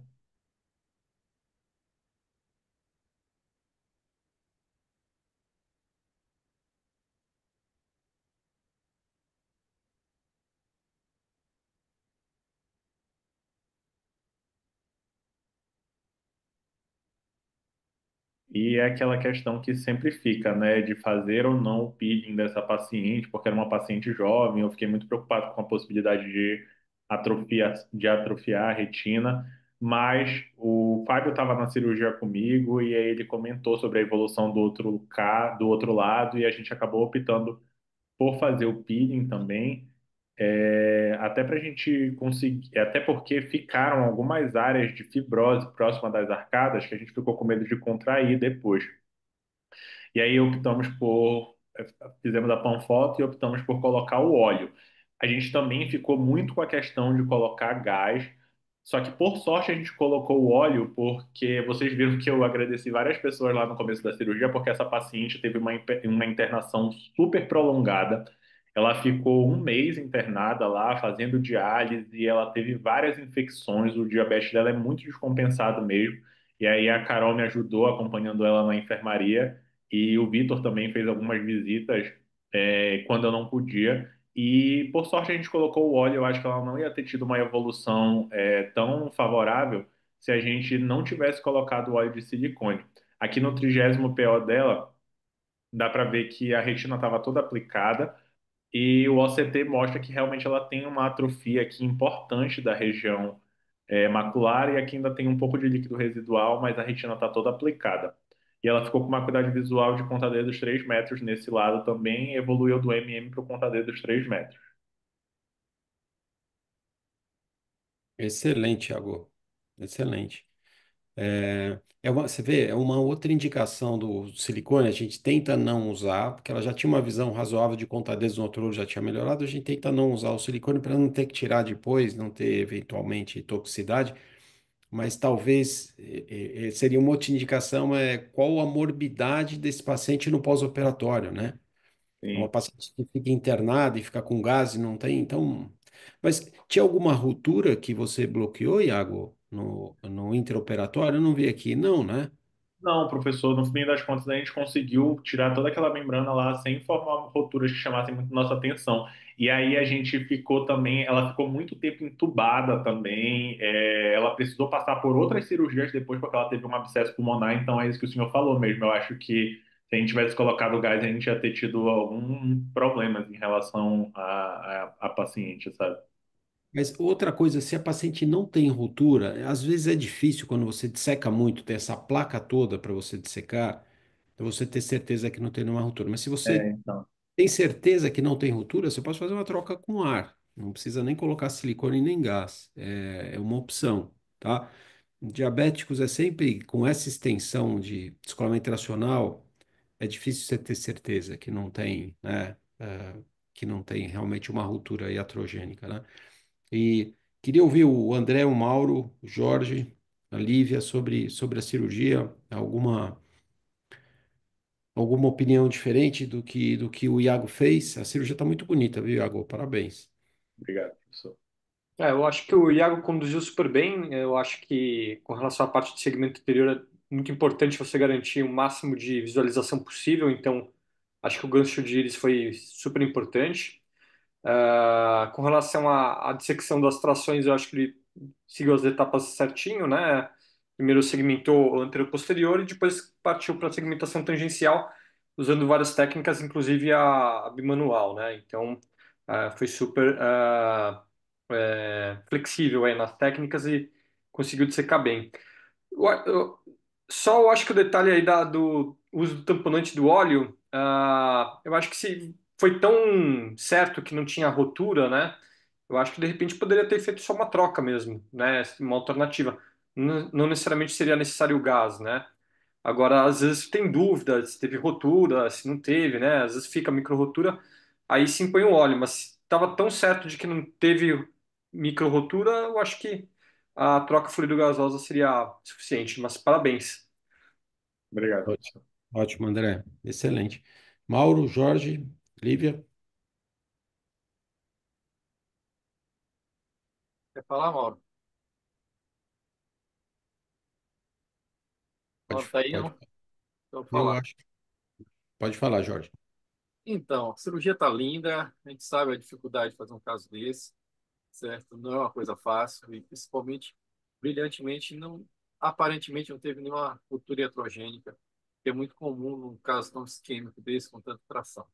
E é aquela questão que sempre fica, né, de fazer ou não o peeling dessa paciente, porque era uma paciente jovem, eu fiquei muito preocupado com a possibilidade de atrofiar a retina, mas o Fábio estava na cirurgia comigo e aí ele comentou sobre a evolução do outro lado e a gente acabou optando por fazer o peeling também, até para a gente conseguir, até porque ficaram algumas áreas de fibrose próxima das arcadas que a gente ficou com medo de contrair depois. E aí fizemos a panfoto e optamos por colocar o óleo. A gente também ficou muito com a questão de colocar gás, só que por sorte a gente colocou o óleo porque vocês viram que eu agradeci várias pessoas lá no começo da cirurgia porque essa paciente teve uma internação super prolongada. Ela ficou um mês internada lá, fazendo diálise, e ela teve várias infecções. O diabetes dela é muito descompensado mesmo. E aí a Carol me ajudou acompanhando ela na enfermaria, e o Vitor também fez algumas visitas, quando eu não podia. E por sorte a gente colocou o óleo. Eu acho que ela não ia ter tido uma evolução tão favorável se a gente não tivesse colocado o óleo de silicone. Aqui no 30º PO dela, dá para ver que a retina estava toda aplicada e o OCT mostra que realmente ela tem uma atrofia aqui importante da região macular, e aqui ainda tem um pouco de líquido residual, mas a retina está toda aplicada. E ela ficou com uma acuidade visual de contadeiro dos 3 metros nesse lado também, e evoluiu do MM para o contadeiro dos 3 metros. Excelente, Iago. Excelente. Você vê, é uma outra indicação do silicone, a gente tenta não usar, porque ela já tinha uma visão razoável de contadez no outro olho, já tinha melhorado, a gente tenta não usar o silicone para não ter que tirar depois, não ter eventualmente toxicidade, mas talvez seria uma outra indicação, qual a morbidade desse paciente no pós-operatório, né? É uma Sim. paciente que fica internada e fica com gás e não tem, então... Mas tinha alguma ruptura que você bloqueou, Iago, no intraoperatório? Eu não vi aqui, não, né? Não, professor, no fim das contas a gente conseguiu tirar toda aquela membrana lá sem formar roturas que chamassem muito nossa atenção. E aí a gente ficou também, ela ficou muito tempo entubada também, ela precisou passar por outras cirurgias depois porque ela teve um abscesso pulmonar, então é isso que o senhor falou mesmo. Eu acho que se a gente tivesse colocado o gás, a gente ia ter tido algum problema em relação a paciente, sabe? Mas outra coisa, se a paciente não tem ruptura, às vezes é difícil quando você disseca muito, ter essa placa toda para você dissecar, para você ter certeza que não tem nenhuma ruptura. Mas se você Então. tem certeza que não tem ruptura, você pode fazer uma troca com ar. Não precisa nem colocar silicone nem gás. É uma opção, tá? Diabéticos é sempre com essa extensão de descolamento tracional, é difícil você ter certeza que não tem, né? Que não tem realmente uma ruptura iatrogênica, né? E queria ouvir o André, o Mauro, o Jorge, a Lívia sobre a cirurgia, alguma opinião diferente do que o Iago fez? A cirurgia está muito bonita, viu, Iago? Parabéns. Obrigado, professor. Eu acho que o Iago conduziu super bem. Eu acho que, com relação à parte de segmento anterior, é muito importante você garantir o máximo de visualização possível. Então, acho que o gancho de íris foi super importante. Com relação à dissecção das trações, eu acho que ele seguiu as etapas certinho, né? Primeiro segmentou o anterior-posterior e depois partiu para a segmentação tangencial, usando várias técnicas, inclusive a bimanual, né? Então, foi super flexível aí nas técnicas e conseguiu dissecar bem. Só eu acho que o detalhe aí do uso do tamponante do óleo, eu acho que se foi tão certo que não tinha rotura, né? Eu acho que de repente poderia ter feito só uma troca mesmo, né? Uma alternativa. Não necessariamente seria necessário o gás, né? Agora, às vezes tem dúvida se teve rotura, se não teve, né? Às vezes fica micro-rotura, aí sim põe o óleo, mas estava tão certo de que não teve micro-rotura, eu acho que a troca fluido-gasosa seria suficiente, mas parabéns. Obrigado, Ótimo, professor. ótimo, André. Excelente. Mauro, Jorge, Lívia, Quer falar, Mauro? Mauro tá aí, pode, não? Então, vou eu falar. acho. Pode falar, Jorge. Então, a cirurgia tá linda, a gente sabe a dificuldade de fazer um caso desse, certo? Não é uma coisa fácil e principalmente, brilhantemente, não, aparentemente não teve nenhuma ruptura iatrogênica, que é muito comum num caso tão isquêmico desse, com tanta tração.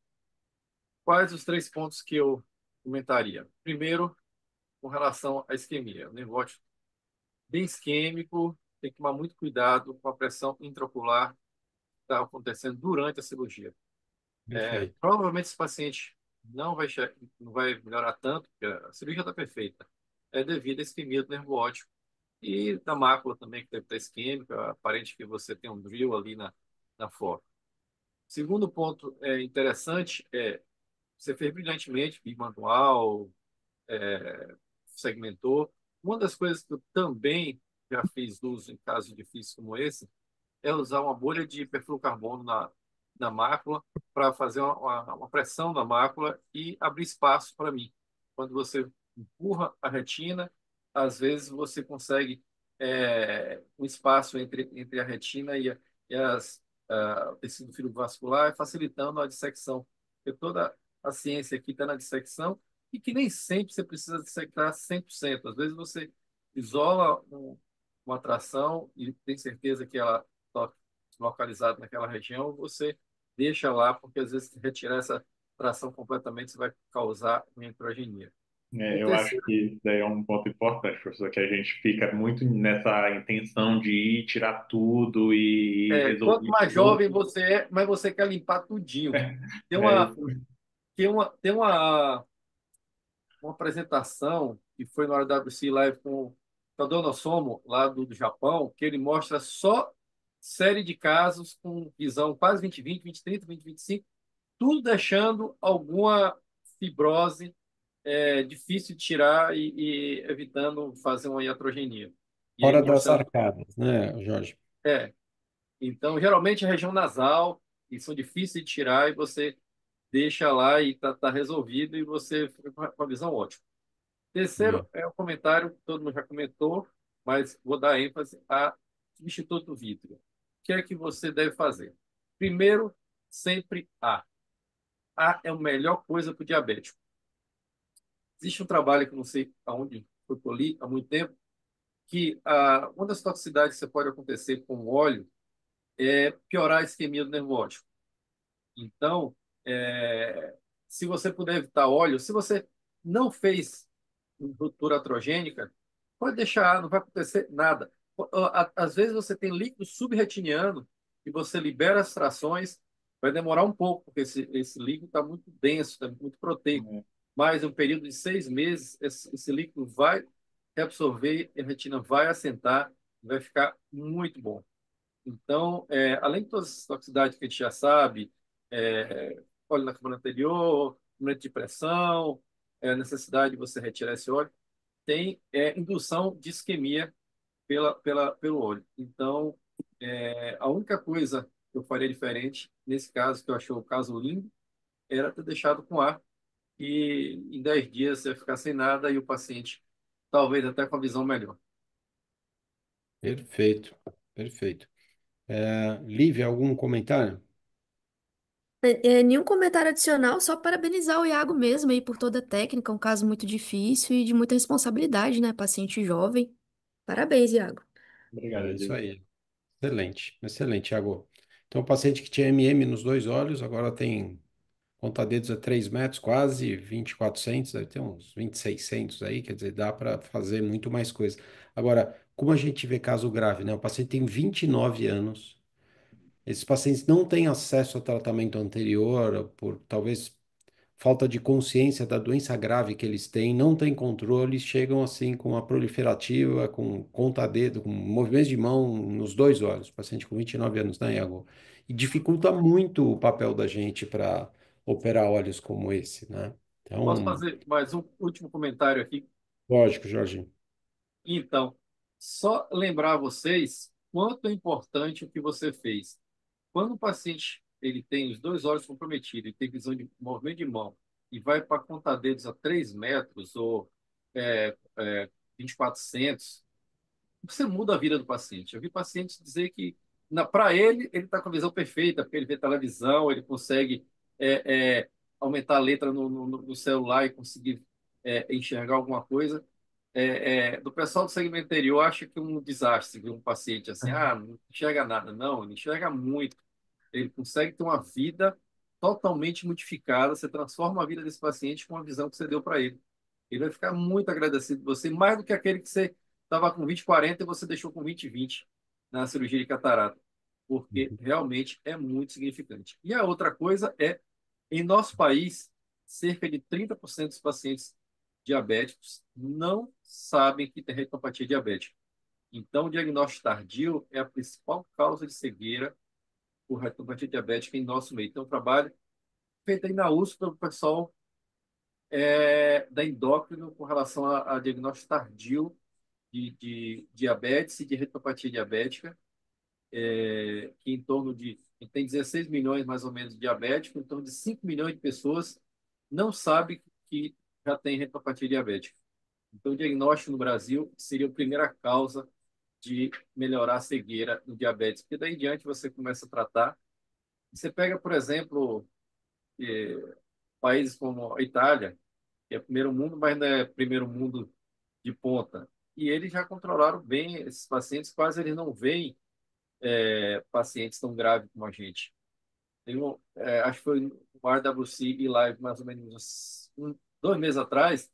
Quais os 3 pontos que eu comentaria? Primeiro, com relação à isquemia. O nervótico bem isquêmico, tem que tomar muito cuidado com a pressão intraocular que está acontecendo durante a cirurgia. Perfeito. Provavelmente esse paciente não vai melhorar tanto, porque a cirurgia está perfeita. É devido à isquemia do nervo óptico e da mácula também, que deve estar isquêmica. Aparente que você tem um drill ali na foto. Segundo ponto interessante você fez brilhantemente, bimanual, segmentou. Uma das coisas que eu também já fiz uso em casos difíceis como esse é usar uma bolha de perfluorocarbono na mácula para fazer uma pressão na mácula e abrir espaço para mim. Quando você empurra a retina, às vezes você consegue um espaço entre a retina o tecido fibrovascular, facilitando a dissecção. Porque toda a ciência aqui está na dissecção e que nem sempre você precisa dissecar 100%. Às vezes você isola uma tração e tem certeza que ela está localizada naquela região, você deixa lá, porque às vezes retirar essa tração completamente você vai causar uma heterogenia. O Eu acho terceiro, que isso daí é um ponto importante, professor, que a gente fica muito nessa intenção de ir tirar tudo e quanto resolver mais jovem tudo. você é, mais você quer limpar tudinho. Tem É uma, isso. tem uma apresentação que foi na WC Live com o Tadano Somo, lá do Japão, que ele mostra só série de casos com visão quase 20/20, 20/30, 20/25, tudo deixando alguma fibrose difícil de tirar e evitando fazer uma iatrogenia. E ele Fora das mostrando. arcadas, né, Jorge? É, então, geralmente, a região nasal, e são difíceis de tirar, e você deixa lá e tá resolvido, e você fica com a visão ótima. Terceiro Hum. é o comentário, que todo mundo já comentou, mas vou dar ênfase a substituto do vítreo. O que é que você deve fazer? Primeiro, sempre A. A é a melhor coisa para o diabético. Existe um trabalho que eu não sei aonde foi que eu li há muito tempo, que uma das toxicidades que pode acontecer com o óleo é piorar a isquemia do nervo óptico. Então, se você puder evitar óleo, se você não fez ruptura atrogênica, pode deixar, não vai acontecer nada. Às vezes você tem líquido subretiniano e você libera as trações, vai demorar um pouco, porque esse líquido está muito denso, está muito proteico. Mas em um período de 6 meses, esse líquido vai reabsorver e a retina vai assentar, vai ficar muito bom. Então, além de todas as toxicidades que a gente já sabe, óleo na câmara anterior, aumento de pressão, necessidade de você retirar esse óleo, tem indução de isquemia pelo óleo. Então, a única coisa que eu faria diferente, nesse caso, que eu achei o caso lindo, era ter deixado com ar e em 10 dias você ia ficar sem nada e o paciente talvez até com a visão melhor. Perfeito, perfeito. Lívia, algum comentário? Nenhum comentário adicional, só parabenizar o Iago mesmo aí por toda a técnica, um caso muito difícil e de muita responsabilidade, né? Paciente jovem. Parabéns, Iago. Obrigado, É isso Edu. aí. Excelente, excelente, Thiago. Então, o paciente que tinha MM nos dois olhos, agora tem conta-dedos a 3 metros, quase 20.400, deve ter uns 20.600 aí, quer dizer, dá para fazer muito mais coisa. Agora, como a gente vê caso grave, né? O paciente tem 29 anos, esses pacientes não têm acesso ao tratamento anterior, por talvez falta de consciência da doença grave que eles têm, não têm controle, chegam assim com a proliferativa, com conta-dedo, com movimentos de mão nos dois olhos, paciente com 29 anos, né, Iago? E dificulta muito o papel da gente para operar olhos como esse, né? Posso Então, fazer mais um último comentário aqui? lógico, Jorginho. Então, só lembrar a vocês quanto é importante o que você fez. Quando o paciente ele tem os dois olhos comprometidos, ele tem visão de movimento de mão e vai para contar dedos a 3 metros ou 2400, você muda a vida do paciente. Eu vi pacientes dizer que para ele está com a visão perfeita, porque ele vê televisão, ele consegue aumentar a letra no celular e conseguir enxergar alguma coisa. Do pessoal do segmento anterior, acha que é um desastre ver um paciente assim, não enxerga nada. Não, ele enxerga muito. Ele consegue ter uma vida totalmente modificada. Você transforma a vida desse paciente com a visão que você deu para ele. Ele vai ficar muito agradecido por você, mais do que aquele que você estava com 20/40 e você deixou com 20/20 na cirurgia de catarata, porque realmente é muito significante. E a outra coisa é, em nosso país, cerca de 30% dos pacientes diabéticos não sabem que tem retinopatia diabética. Então, o diagnóstico tardio é a principal causa de cegueira por retinopatia diabética em nosso meio. Então, um trabalho feito aí na USP pelo pessoal da endócrino com relação a diagnóstico tardio de diabetes e de retinopatia diabética, que em torno de tem 16 milhões mais ou menos de diabéticos, então de 5 milhões de pessoas não sabe que já tem retropatia diabética. Então, o diagnóstico no Brasil seria a primeira causa de melhorar a cegueira no diabetes, porque daí em diante você começa a tratar. Você pega, por exemplo, países como a Itália, que é primeiro mundo, mas não é primeiro mundo de ponta. E eles já controlaram bem esses pacientes, quase eles não veem pacientes tão graves como a gente. Acho que foi o RWC e Live, mais ou menos 2 meses atrás,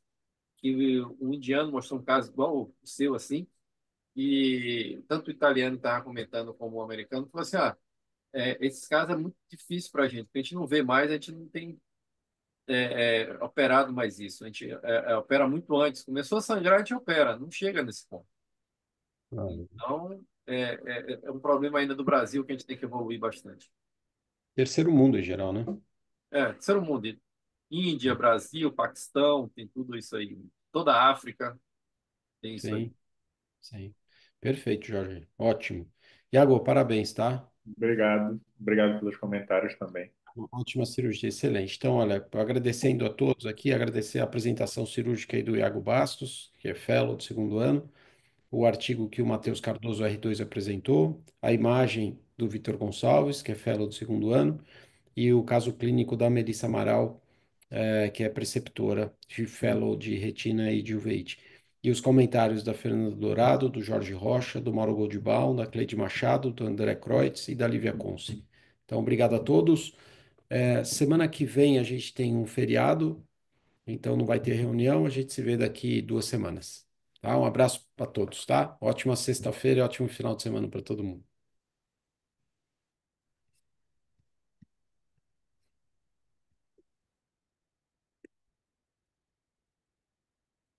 que um indiano mostrou um caso igual o seu, assim, e tanto o italiano estava comentando como o americano, falou assim, esses casos é muito difícil para a gente, porque a gente não vê mais, a gente não tem operado mais isso, a gente opera muito antes. Começou a sangrar, a gente opera, não chega nesse ponto. Ah, Então, é um problema ainda do Brasil que a gente tem que evoluir bastante. terceiro mundo em geral, né? Terceiro mundo, Índia, Brasil, Paquistão, tem tudo isso aí. Toda a África tem isso aí. Sim, sim. Perfeito, Jorge. Ótimo. Iago, parabéns, tá? Obrigado. Obrigado pelos comentários também. Uma ótima cirurgia, excelente. Então, olha, agradecendo a todos aqui, agradecer a apresentação cirúrgica aí do Iago Bastos, que é fellow do segundo ano, o artigo que o Matheus Cardoso R2 apresentou, a imagem do Vitor Gonçalves, que é fellow do segundo ano, e o caso clínico da Melissa Amaral, que é preceptora de fellow de retina e de uveíte. E os comentários da Fernanda Dourado, do Jorge Rocha, do Mauro Goldbaum, da Cleide Machado, do André Kreutz e da Lívia Conce. Então, obrigado a todos. Semana que vem a gente tem um feriado, então não vai ter reunião, a gente se vê daqui 2 semanas. Tá? Um abraço para todos, tá? Ótima sexta-feira e ótimo final de semana para todo mundo.